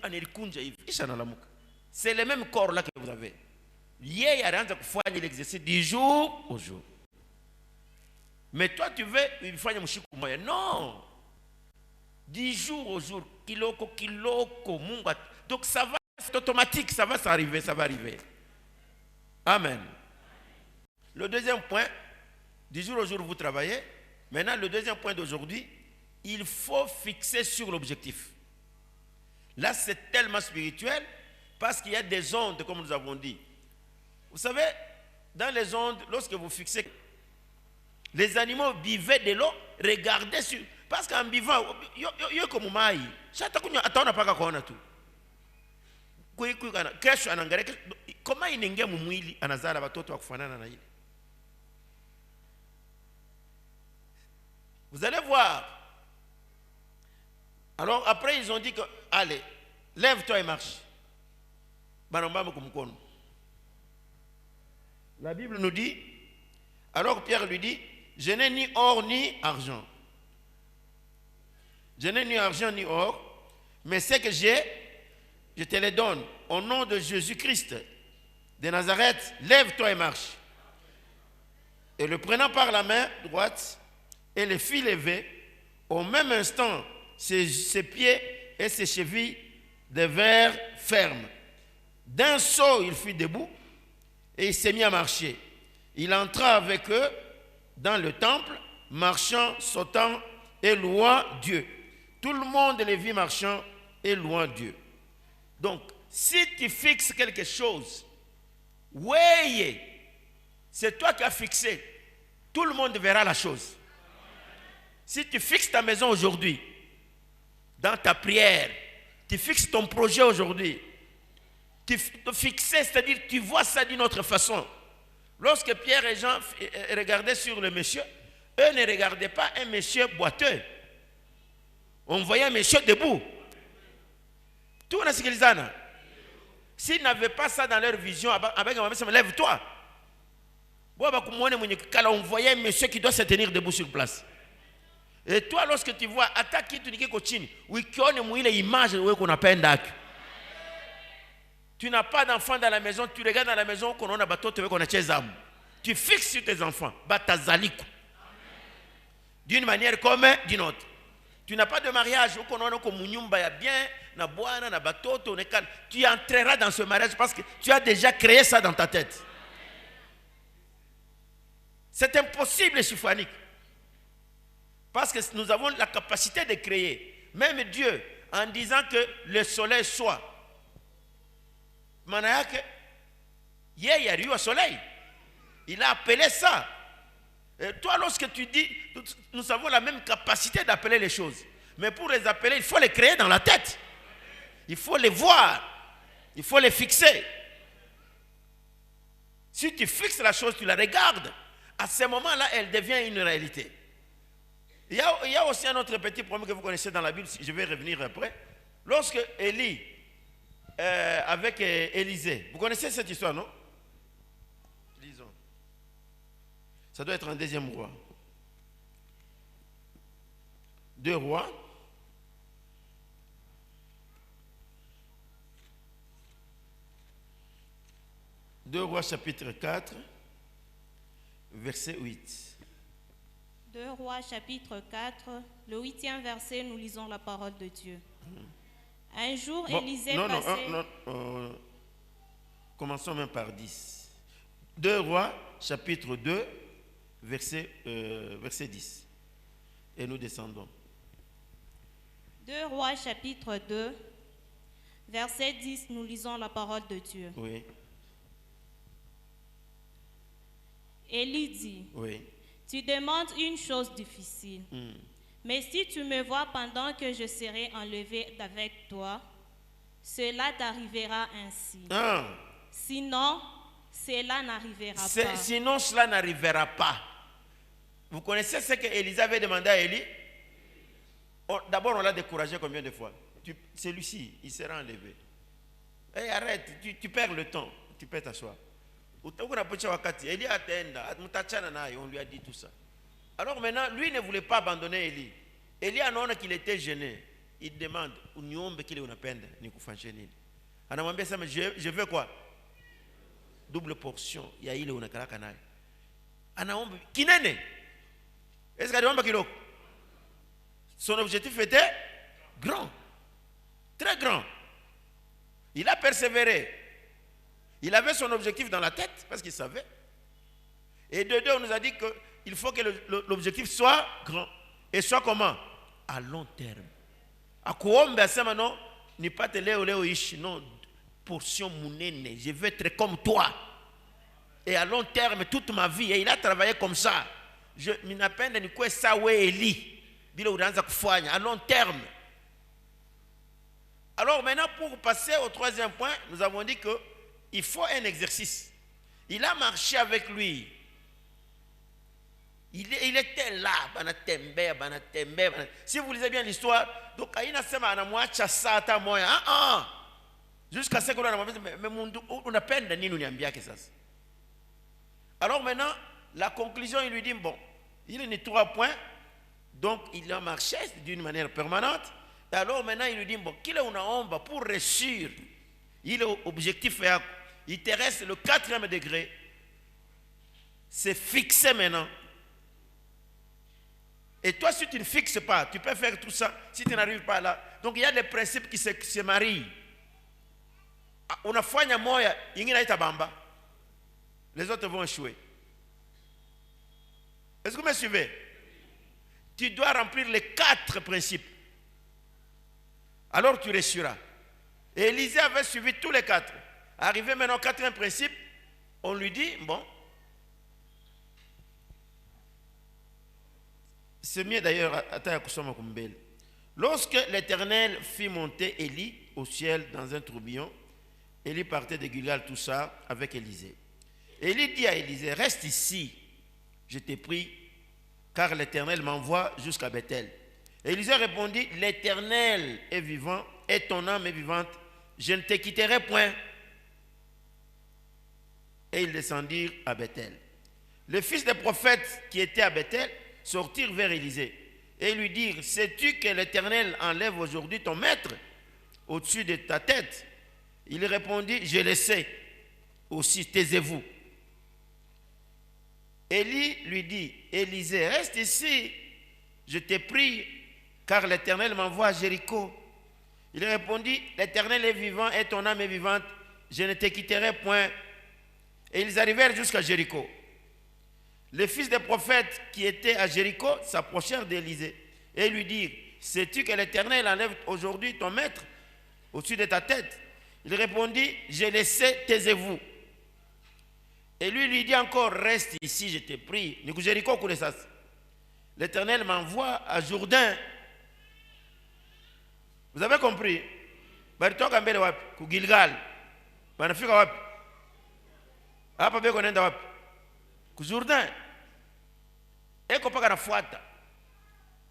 anelikunja hivi kisha analamuka. C'est le même corps là que vous avez. Yeye anaanza kufanya l'exercice du jour au jour. Mais toi tu veux faire mshiku moya. Non. Du jour au jour, kiloko munga. Donc ça va, c'est automatique, ça va s'arriver, ça va arriver. Amen. Le deuxième point, du jour au jour vous travaillez. Maintenant le deuxième point d'aujourd'hui, il faut fixer sur l'objectif. Là c'est tellement spirituel parce qu'il y a des ondes comme nous avons dit. Vous savez, dans les ondes, lorsque vous fixez, les animaux buvaient de l'eau, regardez sur. Parce qu'en buvant, yo comme mai, ataona paka kuona tu. Kesho anaangalia kama inaingia mwili anazala watoto wa kufanana na ile. Vous allez voir. Alors après ils ont dit que allez, lève-toi et marche. La Bible nous dit, alors Pierre lui dit, je n'ai ni or ni argent. Je n'ai ni argent ni or, mais ce que j'ai, je te le donne. Au nom de Jésus-Christ de Nazareth, lève-toi et marche. Et le prenant par la main droite, et le fit lever, au même instant, ses pieds et ses chevilles devinrent fermes. D'un saut, il fut debout et il s'est mis à marcher. Il entra avec eux dans le temple, marchant, sautant et louant Dieu. Tout le monde les vit marchant et louant Dieu. Donc, si tu fixes quelque chose, oui, c'est toi qui as fixé. Tout le monde verra la chose. Si tu fixes ta maison aujourd'hui, dans ta prière, tu fixes ton projet aujourd'hui, tu fixes, c'est-à-dire tu vois ça d'une autre façon. Lorsque Pierre et Jean regardaient sur le monsieur, eux ne regardaient pas un monsieur boiteux. On voyait un monsieur debout. Tout le monde. S'ils n'avaient pas ça dans leur vision, lève-toi. On voyait un monsieur qui doit se tenir debout sur place. Et toi, lorsque tu vois, attaque qui tu dis que tu image qu'on appelle. Tu n'as pas d'enfant dans la maison, tu regardes dans la maison qu'on a bateau, tu fixes sur tes enfants. D'une manière comme d'une autre. Tu n'as pas de mariage, tu entreras dans ce mariage parce que tu as déjà créé ça dans ta tête. C'est impossible, Chifanik. Parce que nous avons la capacité de créer. Même Dieu, en disant que le soleil soit. Manayake, hier il y a eu un soleil. Il a appelé ça. Et toi, lorsque tu dis, nous avons la même capacité d'appeler les choses. Mais pour les appeler, il faut les créer dans la tête. Il faut les voir. Il faut les fixer. Si tu fixes la chose, tu la regardes. À ce moment-là, elle devient une réalité. Il y a aussi un autre petit problème que vous connaissez dans la Bible. Je vais revenir après. Lorsque Élie, avec Élisée, vous connaissez cette histoire, non? Lisons. Ça doit être un deuxième roi. 2 rois. Deux rois chapitre 4, verset 8. 2 rois chapitre 4, le 8e verset, nous lisons la parole de Dieu. Un jour, Élisée passait... Non, commençons même par 10. 2 rois chapitre 2, verset 10. Et nous descendons. 2 rois chapitre 2, verset 10, nous lisons la parole de Dieu. Oui. Élie dit, Oui. tu demandes une chose difficile, mais si tu me vois pendant que je serai enlevé avec toi, cela t'arrivera ainsi. Sinon, cela n'arrivera pas. Sinon, cela n'arrivera pas. Vous connaissez ce que Élisée avait demandé à Élie? D'abord, on l'a découragé combien de fois? Celui-ci, il sera enlevé. Hey, arrête, tu perds le temps. Tu peux t'asseoir. On lui a dit tout ça. Alors maintenant, lui ne voulait pas abandonner Élie. Élie a annoncé qu'il était gêné. Il demande, je veux quoi? Double portion. Il y a il est canal. Est-ce que son objectif était grand. Très grand. Il a persévéré. Il avait son objectif dans la tête parce qu'il savait. Et de deux, on nous a dit qu'il faut que l'objectif soit grand. Et soit comment? À long terme. À quoi on non, ni pas te léo ishi, non, portion mounene. Je veux être comme toi. Et à long terme, toute ma vie. Et il a travaillé comme ça. Je m'appelle ni quoi ça ouais Eli. À long terme. Alors maintenant, pour passer au troisième point, nous avons dit que il faut un exercice. Il a marché avec lui. Il était là. Si vous lisez bien l'histoire, donc jusqu'à ce qu'on a peine de nous. Alors maintenant, la conclusion, il lui dit, bon, il y a 3 points. Donc il a marché d'une manière permanente. Et alors maintenant, il lui dit, bon, qu'il est une ombre pour réussir. Il est objectif. Il te reste le 4e degré. C'est fixé maintenant. Et toi, si tu ne fixes pas, tu peux faire tout ça si tu n'arrives pas là. Donc il y a des principes qui se marient. On a fait un moya, les autres vont échouer. Est-ce que vous me suivez? Tu dois remplir les 4 principes. Alors tu réussiras. Et Élisée avait suivi tous les 4. Arrivé maintenant au 4e principe, on lui dit, bon, c'est mieux d'ailleurs, lorsque l'Éternel fit monter Élie au ciel dans un tourbillon, Élie partait de Gilgal, tout ça, avec Élisée. Élie dit à Élisée, reste ici, je t'ai pris, car l'Éternel m'envoie jusqu'à Bethel. Élisée répondit, l'Éternel est vivant, et ton âme est vivante, je ne te quitterai point. Et ils descendirent à Bethel. Les fils des prophètes qui étaient à Bethel sortirent vers Élisée. et lui dire, sais-tu que l'Éternel enlève aujourd'hui ton maître au-dessus de ta tête? Il répondit, je le sais. Aussi, taisez-vous. Élie lui dit, Élisée, reste ici, je t'ai pris, car l'Éternel m'envoie à Jéricho. Il répondit, l'Éternel est vivant et ton âme est vivante, je ne te quitterai point. Et ils arrivèrent jusqu'à Jéricho. Les fils des prophètes qui étaient à Jéricho s'approchèrent d'Élisée et lui dirent, sais-tu que l'Éternel enlève aujourd'hui ton maître au-dessus de ta tête? Il répondit, je le sais, taisez-vous. Et lui dit encore, reste ici, je t'ai pris. L'Éternel m'envoie à Jourdain. Vous avez compris? Baritoka mbele wapi? Ku Gilgal. Banafika wapi? Hapa beko nenda wapi? Ku Jourdain. Eko paka nafuata.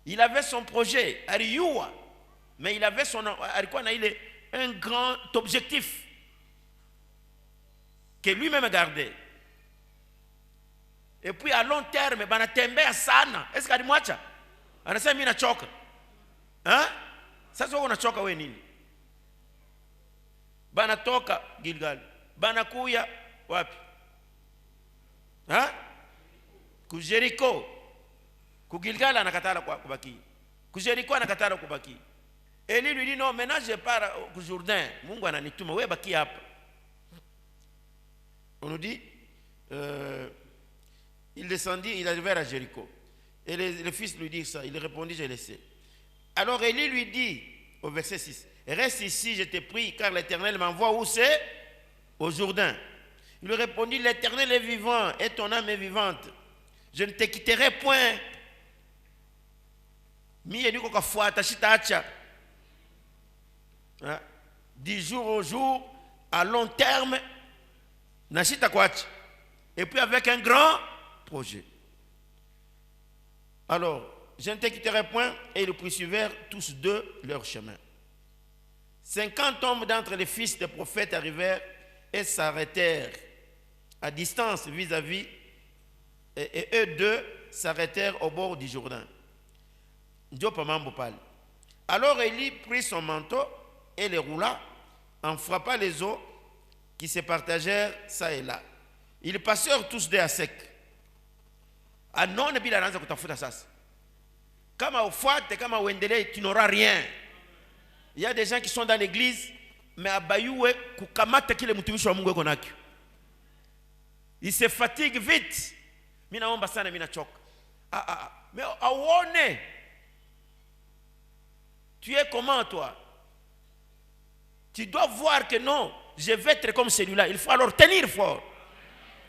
Il avait son projet, Ariua. Mais il avait un grand objectif que lui-même gardait. Et puis à long terme, banatembea sana. Est-ce que alimwacha? Anasema mimi nachoka. Hein? Sasa wewe unachoka wewe nini? Banatoka Gilgal. Banakuya wapi? Hein? Ku Jericho. Ku Gilgal anakatala kubaki. Ku Jericho anakatala kubaki. Élie lui dit non, maintenant je pars au Jourdain. Mungu ananituma, wewe baki hapa. On nous dit il descendit, il arrivait à Jéricho. Et le fils lui dit ça, il répondit, je le sais. Alors Élie lui dit, au verset 6, reste ici, je t'ai pris, car l'Éternel m'envoie où c'est? Au Jourdain. Il lui répondit, l'Éternel est vivant et ton âme est vivante. Je ne te quitterai point. Du jour au jour, à long terme, et puis avec un grand projet. Alors, je ne te quitterai point, et ils poursuivèrent tous deux leur chemin. 50 hommes d'entre les fils des prophètes arrivèrent et s'arrêtèrent à distance vis-à-vis, et eux deux s'arrêtèrent au bord du Jourdain. Alors Élie prit son manteau et le roula, en frappant les eaux qui se partagèrent ça et là. Ils passèrent tous deux à sec. Ah non, Kama ufuate, kama uendelee, tu n'auras rien. Il y a des gens qui sont dans l'église, mais abayuwe kukamata kile mtumishi wa Mungu yuko nakyo. Il se fatigue vite. Mina naomba sana, mina choka. Mais aone. Tu es comment toi? Tu dois voir que non, je vais être comme celui-là. Il faut alors tenir fort.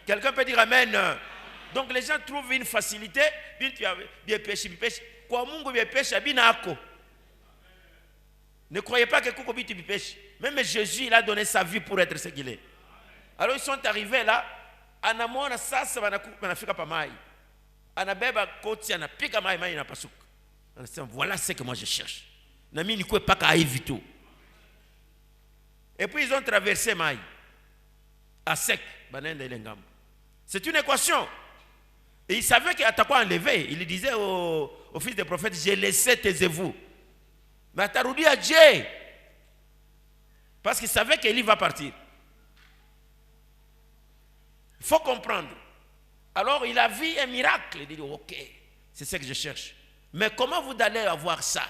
Quelqu'un peut dire amen. Donc les gens trouvent une facilité. Bien péché. Kwa Mungu bien péché, binako. Ne croyez pas que kuko biti péché. Même Jésus, il a donné sa vie pour être ce qu'il est. Alors ils sont arrivés là. Anamona sasa banafika pa mai. Anabeba koti, anapika mai inapasuka. Voilà ce que moi je cherche. Nami ni kwe paka hivi tout. Et puis ils ont traversé Maï à sec. C'est une équation. Et ils savaient qu'il était enlevé. Il disait au fils des prophètes, j'ai laissé taisez-vous. Mais Ataroudi a Dieu. Parce qu'il savait qu'Élie va partir. Il faut comprendre. Alors il a vu un miracle. Il dit, ok, c'est ce que je cherche. Mais comment vous allez avoir ça?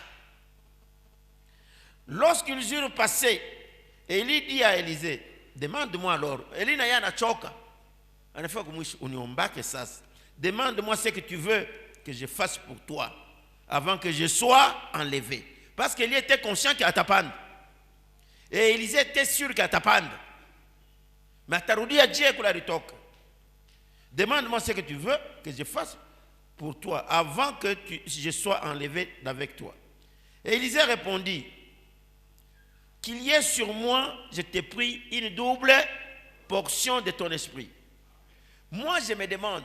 Lorsqu'ils eurent passé, Élie dit à Élisée, demande-moi alors. Élie n'a rien à choka. En effet, demande-moi ce que tu veux que je fasse pour toi avant que je sois enlevé. Parce qu'Élie était conscient qu'il t'appande. Et Élisée était sûr qu'il t'appande. Mais Taroudi a dit que demande-moi ce que tu veux que je fasse pour toi avant que je sois enlevé avec toi. Et Élisée répondit, qu'il y ait sur moi, je t'ai pris une double portion de ton esprit. Moi, je me demande,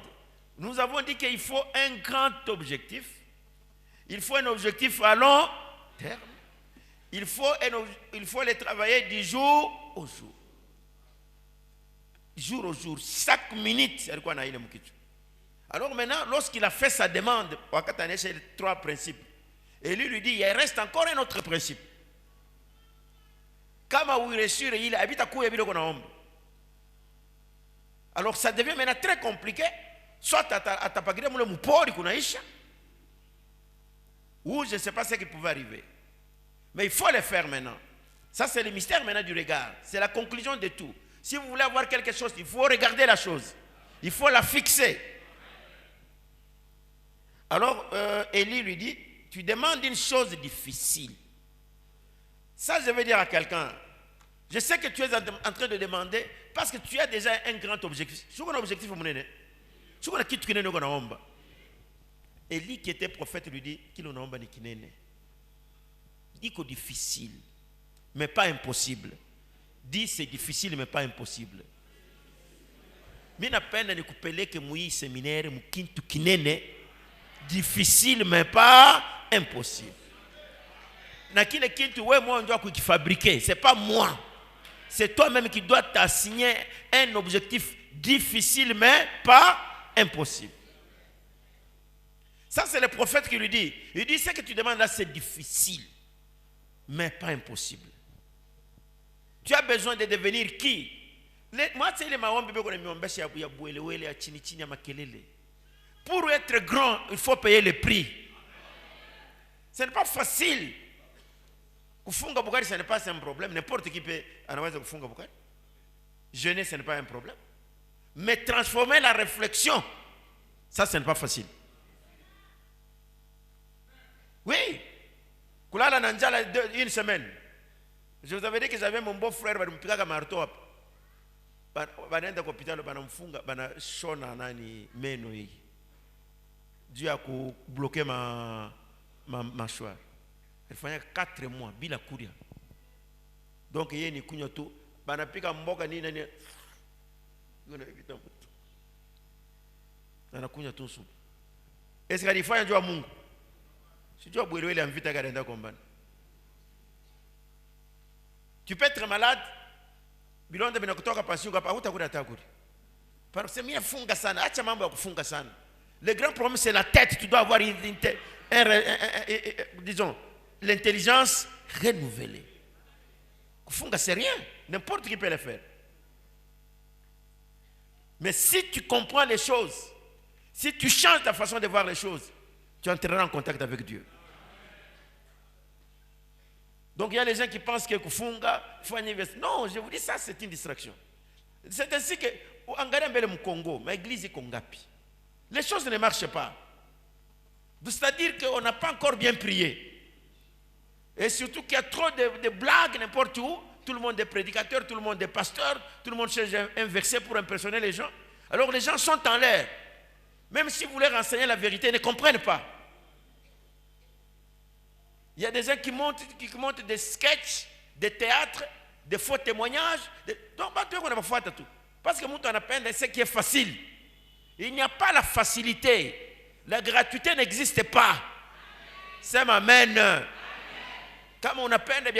nous avons dit qu'il faut un grand objectif. Il faut un objectif à long terme. Il faut le travailler du jour au jour. Jour au jour, chaque minute. Alors maintenant, lorsqu'il a fait sa demande, il y a 3 principes. Et lui dit, il reste encore un autre principe. Kama uireshire ile habita kuya bila kuna omba. Alors ça devient maintenant très compliqué. Soit atapagira mule mupori kunaisha, ou je ne sais pas ce qui pouvait arriver. Mais il faut le faire maintenant. Ça c'est le mystère maintenant du regard. C'est la conclusion de tout. Si vous voulez avoir quelque chose, il faut regarder la chose. Il faut la fixer. Alors Élie lui dit, tu demandes une chose difficile. Ça, je veux dire à quelqu'un, je sais que tu es en train de demander parce que tu as déjà un grand objectif. Je suis un objectif, Élie qui était prophète lui dit qu'il en a dit que difficile, mais pas impossible. Dit c'est difficile, mais pas impossible. Mina peine de couper que mouille séminaire, moukintu kinene, difficile, mais pas impossible. Na kile kintu we moi on doit fabriquer, c'est pas moi. C'est toi-même qui dois t'assigner un objectif difficile mais pas impossible. Ça c'est le prophète qui lui dit. Il dit ce que tu demandes là c'est difficile mais pas impossible. Tu as besoin de devenir qui? Moi c'est les maombi beko na miombesha ya buelewele ya chini chini ya makelele. Pour être grand, il faut payer le prix. Ce n'est pas facile. Kufunga bukari, ce n'est pas un problème. N'importe qui peut anaweza kufunga bukari. Jeûner, ce n'est pas un problème. Mais transformer la réflexion, ça, ce n'est pas facile. Oui. Kulala nanjala une semaine. Je vous avais dit que j'avais mon beau-frère, banampiga marteau. Banaenda kwa hospitali, banamfunga, banashona nani meno hii. Dieu a bloqué ma mâchoire. Elle faisait 4 mois bila kuria. Donc yeye ni kunywa tu banapika mboga nini nani ngona kitambo. Anakunywa tu supu. Est-ce qu'il faut njoo Mungu? Si tu as boué ile amvita kaenda kombana. Tu peux être malade. Bilonde binakutoka pasio hapa hutakuda takuri. Parce que mimi funga sana, acha mambo ya kufunga sana. Le grand problème c'est la tête, tu dois avoir disons l'intelligence renouvelée. Kufunga c'est rien, n'importe qui peut le faire. Mais si tu comprends les choses, si tu changes ta façon de voir les choses, tu entreras en contact avec Dieu. Donc il y a les gens qui pensent que kufunga, il faut investir. Non, je vous dis ça, c'est une distraction. C'est ainsi que, en Gambie, au Congo, ma église est Congapi. Les choses ne marchent pas. C'est-à-dire qu'on n'a pas encore bien prié. Et surtout qu'il y a trop de blagues n'importe où. Tout le monde est prédicateur, tout le monde est pasteur, tout le monde cherche un verset pour impressionner les gens. Alors les gens sont en l'air. Même si vous voulez renseigner la vérité, ils ne comprennent pas. Il y a des gens qui montent des sketchs, des théâtres, des faux témoignages. Donc, on a fait tout. Parce que nous, on appelle ce qui est facile. Il n'y a pas la facilité. La gratuité n'existe pas. C'est amen. Comme on appelle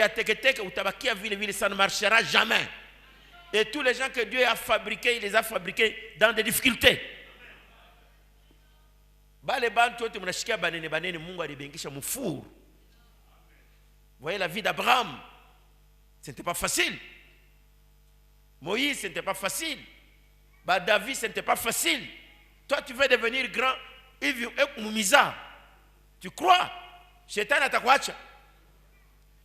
ou tabakia ville, ça ne marchera jamais. Et tous les gens que Dieu a fabriqués, il les a fabriqués dans des difficultés. Vous voyez la vie d'Abraham, ce n'était pas facile. Moïse, ce n'était pas facile. David, ce n'était pas facile. Toi, tu veux devenir grand. Tu crois? Shaitan atakwacha.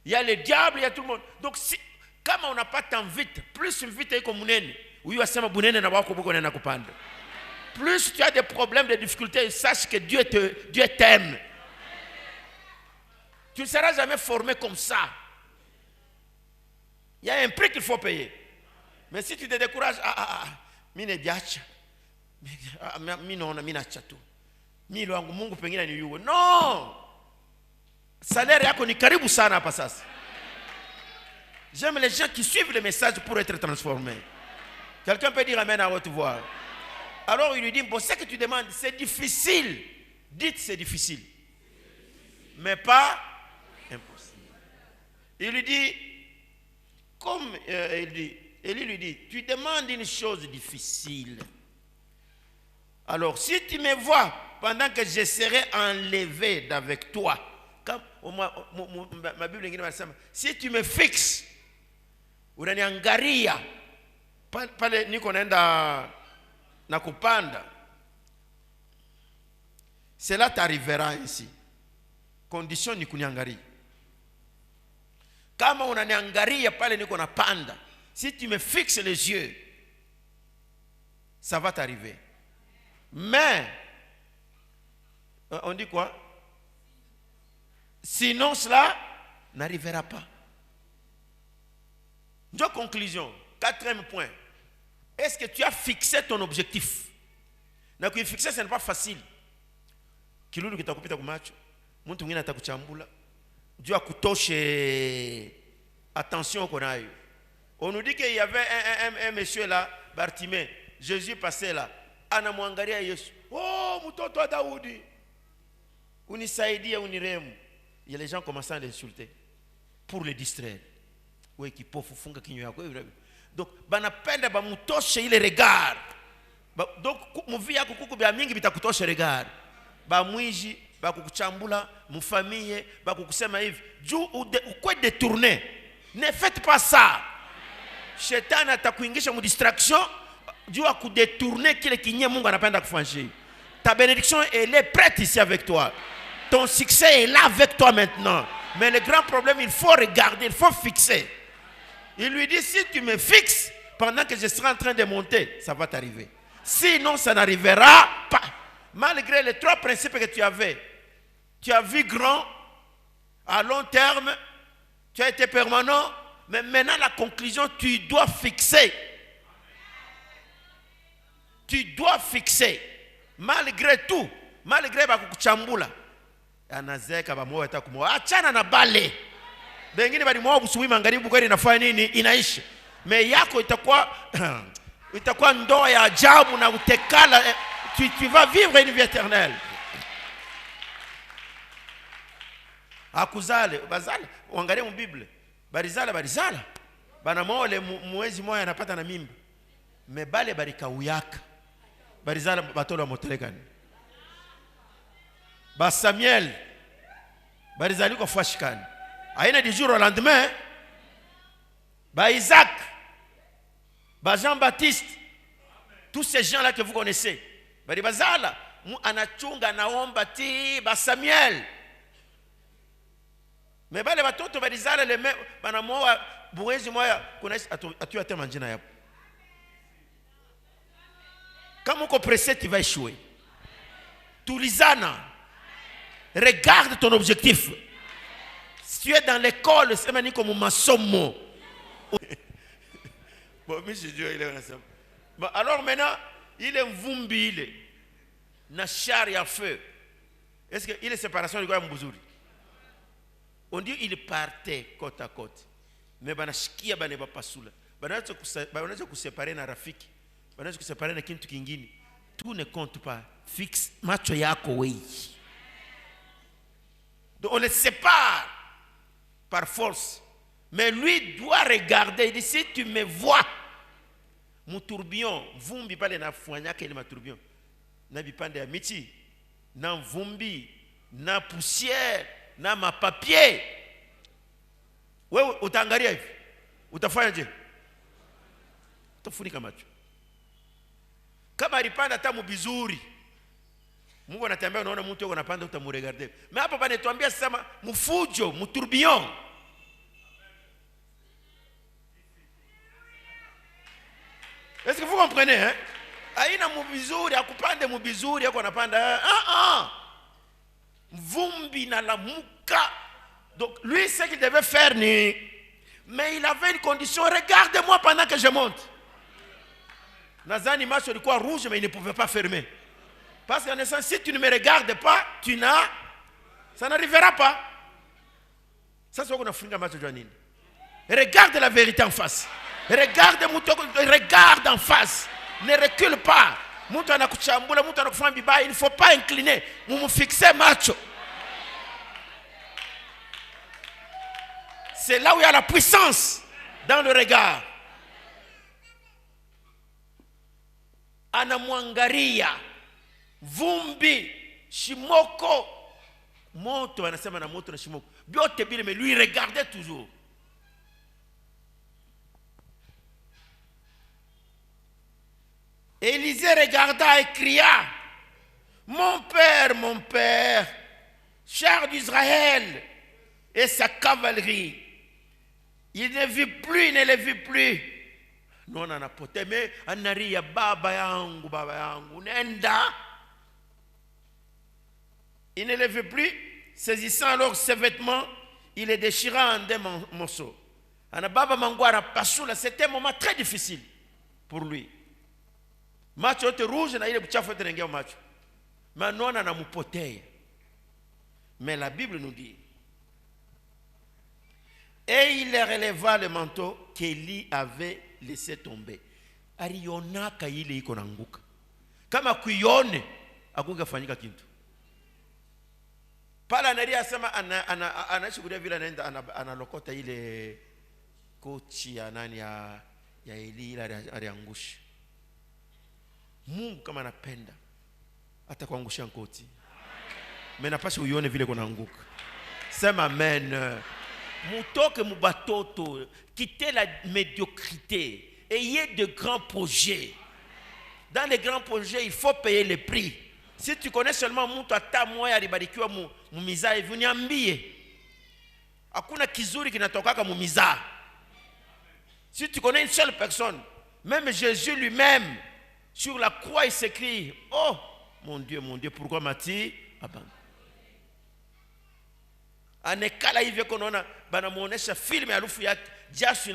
Il y a le diable, il y a tout le monde. Donc, si, comme on n'a pas tant vite, plus vite comme plus tu as des problèmes, des difficultés, sache que Dieu t'aime. Tu ne seras jamais formé comme ça. Il y a un prix qu'il faut payer. Mais si tu te décourages, mine diacha, non, salaire yako ni karibu sana hapa sasa. J'aime les gens qui suivent le message pour être transformés. Quelqu'un peut dire amen à haute voix. Alors il lui dit, bon, ce que tu demandes, c'est difficile. Dites c'est difficile. Mais pas impossible. Il lui dit, comme Élie lui dit, tu demandes une chose difficile. Alors si tu me vois pendant que je serai enlevé d'avec toi, ma Bible ingine inasema si tu me fixes, unaniangalia pale niko naenda na kupanda, cela t'arrivera ainsi. Condition ni kuniangalia. Kama unaniangalia pale niko napanda, si tu me fixes les yeux, ça va t'arriver. Mais on dit quoi? Sinon cela n'arrivera pas. Donc conclusion, 4e point. Est-ce que tu as fixé ton objectif? Na kuifixer ce n'est pas facile. Kilulu kitakupita kumacho, mtu mwingine atakuchambula, juu akutoshe attention qu'on a eu. On nous dit qu'il y avait un monsieur là, Bartimée. Jésus passait là. Anamwangalia Yesu. Oh, mtoto wa Daudi. Unisaidie, uniremu. Il y a les gens commençant à l'insulter pour le distraire. Oui, qui pofu funga kinyo yako. Donc, banapenda bamutoshe ile regard. Donc, muvi yako kuku bya mingi bitakutoshe regard. Ba mwiji, ba kukuchambula, mufamille, ba kukusema hivi. Juu ukwe détourner. Ne faites pas ça. Shetani atakuingisha mu distraction. Dieu a détourné kile kinye Mungu anapenda kufanyia. Ta bénédiction elle est prête ici avec toi. Ton succès est là avec toi maintenant. Mais le grand problème, il faut regarder, il faut fixer. Il lui dit, si tu me fixes pendant que je serai en train de monter, ça va t'arriver. Sinon, ça n'arrivera pas. Malgré les 3 principes que tu avais, tu as vu grand, à long terme, tu as été permanent, mais maintenant la conclusion, tu dois fixer. Tu dois fixer. Malgré tout, malgré bakukuchambula, anazeka bamoa atakumoa. Achana na bale. Bengine bali moa busubi mangaribu kweli inafanya nini? Inaisha. Me yako itakuwa ndoa ya ajabu na utekala. Tu vas vivre une vie éternelle. Akuzale, bazala, uangalie mu Bible. Barizala. Bana moole mwezi moja anapata na mimba. Me bale barika uyaka. Barizala batolo motelekani. Ba Samuel barizali ko fashikani. Aina du jour au lendemain. Ba Isaac, ba Jean-Baptiste, tous ces gens là que vous connaissez. Bari bazala mu anachunga naomba ti ba Samuel. Mais bale batoto barizala le même bana moa buwezi moya kuna atu ate manjina yapo. Quand on est pressé, tu vas échouer. Tulizana. Regarde ton objectif. Si tu es dans l'école, c'est comme un maçon. Bon, monsieur Dieu, il est ensemble. Bon, alors maintenant, il est vumbi, il est. Nachar et à feu. Est-ce qu'il est séparation du Goyam Bouzouri? On dit qu'il partait côte à côte. Mais banashikia baneba pasula. Banacho séparer na rafiki. Banacho séparer na kintu kingine. Tout ne compte pas. Fixe macho yako wei. Donc on les sépare par force. Mais lui doit regarder. Il dit, si tu me vois, mon tourbillon, vumbi pale na fuanya ke ma tourbillon. Na bipande ya miti, na vumbi, na poussière, na ma papier. Wewe utaangalia hivi. Utafanya je? Utafunika macho. Kama alipanda hata mubizuri, Mungu anatembea unaona mtu yuko anapanda utamuregarder. Mais hapa panetuambia sasa mfujo, mtourbillon. Est-ce que vous comprenez hein? Aina mubizuri, akupande mubizuri yako anapanda. Vumbi na la muka. Donc lui ce qu'il devait faire mais il avait une condition, regarde-moi pendant que je monte. Nazani macho ilikuwa rouge mais il ne pouvait pas fermer. Parce qu'en essence, si tu ne me regardes pas, ça n'arrivera pas. Ça c'est ce qu'on a fait macho Joanine. Regarde la vérité en face. Regarde en face. Ne recule pas. Il ne faut pas incliner. Vous me fixez macho. C'est là où il y a la puissance dans le regard. Anamwangaria, vumbi, shimoko, moto anasema na moto na shimoko biote bile, mais lui regardait toujours. Élisée regarda et cria, mon père, char d'Israël et sa cavalerie. Il ne le vit plus. Non, on a poté, mais anaria baba yangu, nenda. Il ne le vit plus. Saisissant alors ses vêtements, il les déchira en deux morceaux. Anababa mangwara pasula, c'était un moment très difficile pour lui. Macho yote rouge na ile buchafu yote naingia macho. Manona anamupotea. Mais la Bible nous dit, et il releva le manteau qu'Élie avait laissé tomber. Alionaka ile iko nanguka. Kama kuione akungefanyika kitu. Pala anaria asema anashuhudia vile anaenda analokota ile kochi ya nani ya Eli ile aliangusha. Mungu kama anapenda atakuangusha koti. Mais napasha uione vile kunaanguka. Sema amen. Mutoke mubatoto, quittez la médiocrité. Ayez de grands projets. Dans les grands projets, il faut payer le prix. Si tu connais seulement mtu ata moya alibarikiwa mumizaa hivi, niambie. Hakuna kizuri kinatokaka mumizaa. Si tu connais une seule personne, même Jésus lui-même, sur la croix, il s'écrit, oh, mon Dieu, pourquoi m'as-tu abandonné? Anekala hivyo konaona banamuonesha film ya harufu yake, jasho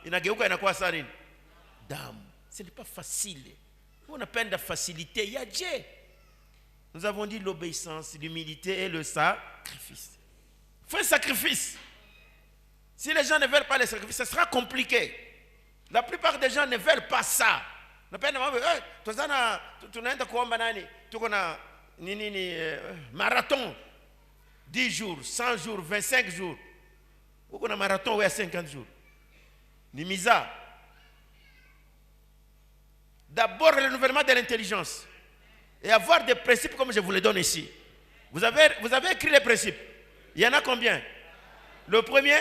inageuka inakuwa sari damu. Ce n'est pas facile. On appelle la facilité. Il y a Dieu. Nous avons dit l'obéissance, l'humilité et le sacrifice. Il faut un sacrifice. Si les gens ne veulent pas les sacrifices, ce sera compliqué. La plupart des gens ne veulent pas ça. Marathon 10 jours, 100 jours, 25 jours. Ou un marathon à 50 jours. Nimisa. D'abord, le renouvellement de l'intelligence. Et avoir des principes comme je vous les donne ici. Vous avez écrit les principes. Il y en a combien? Le premier,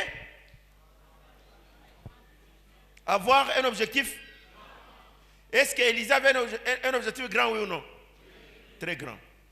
avoir un objectif. Est-ce qu'Élisée avait un objectif grand, oui ou non? Très grand.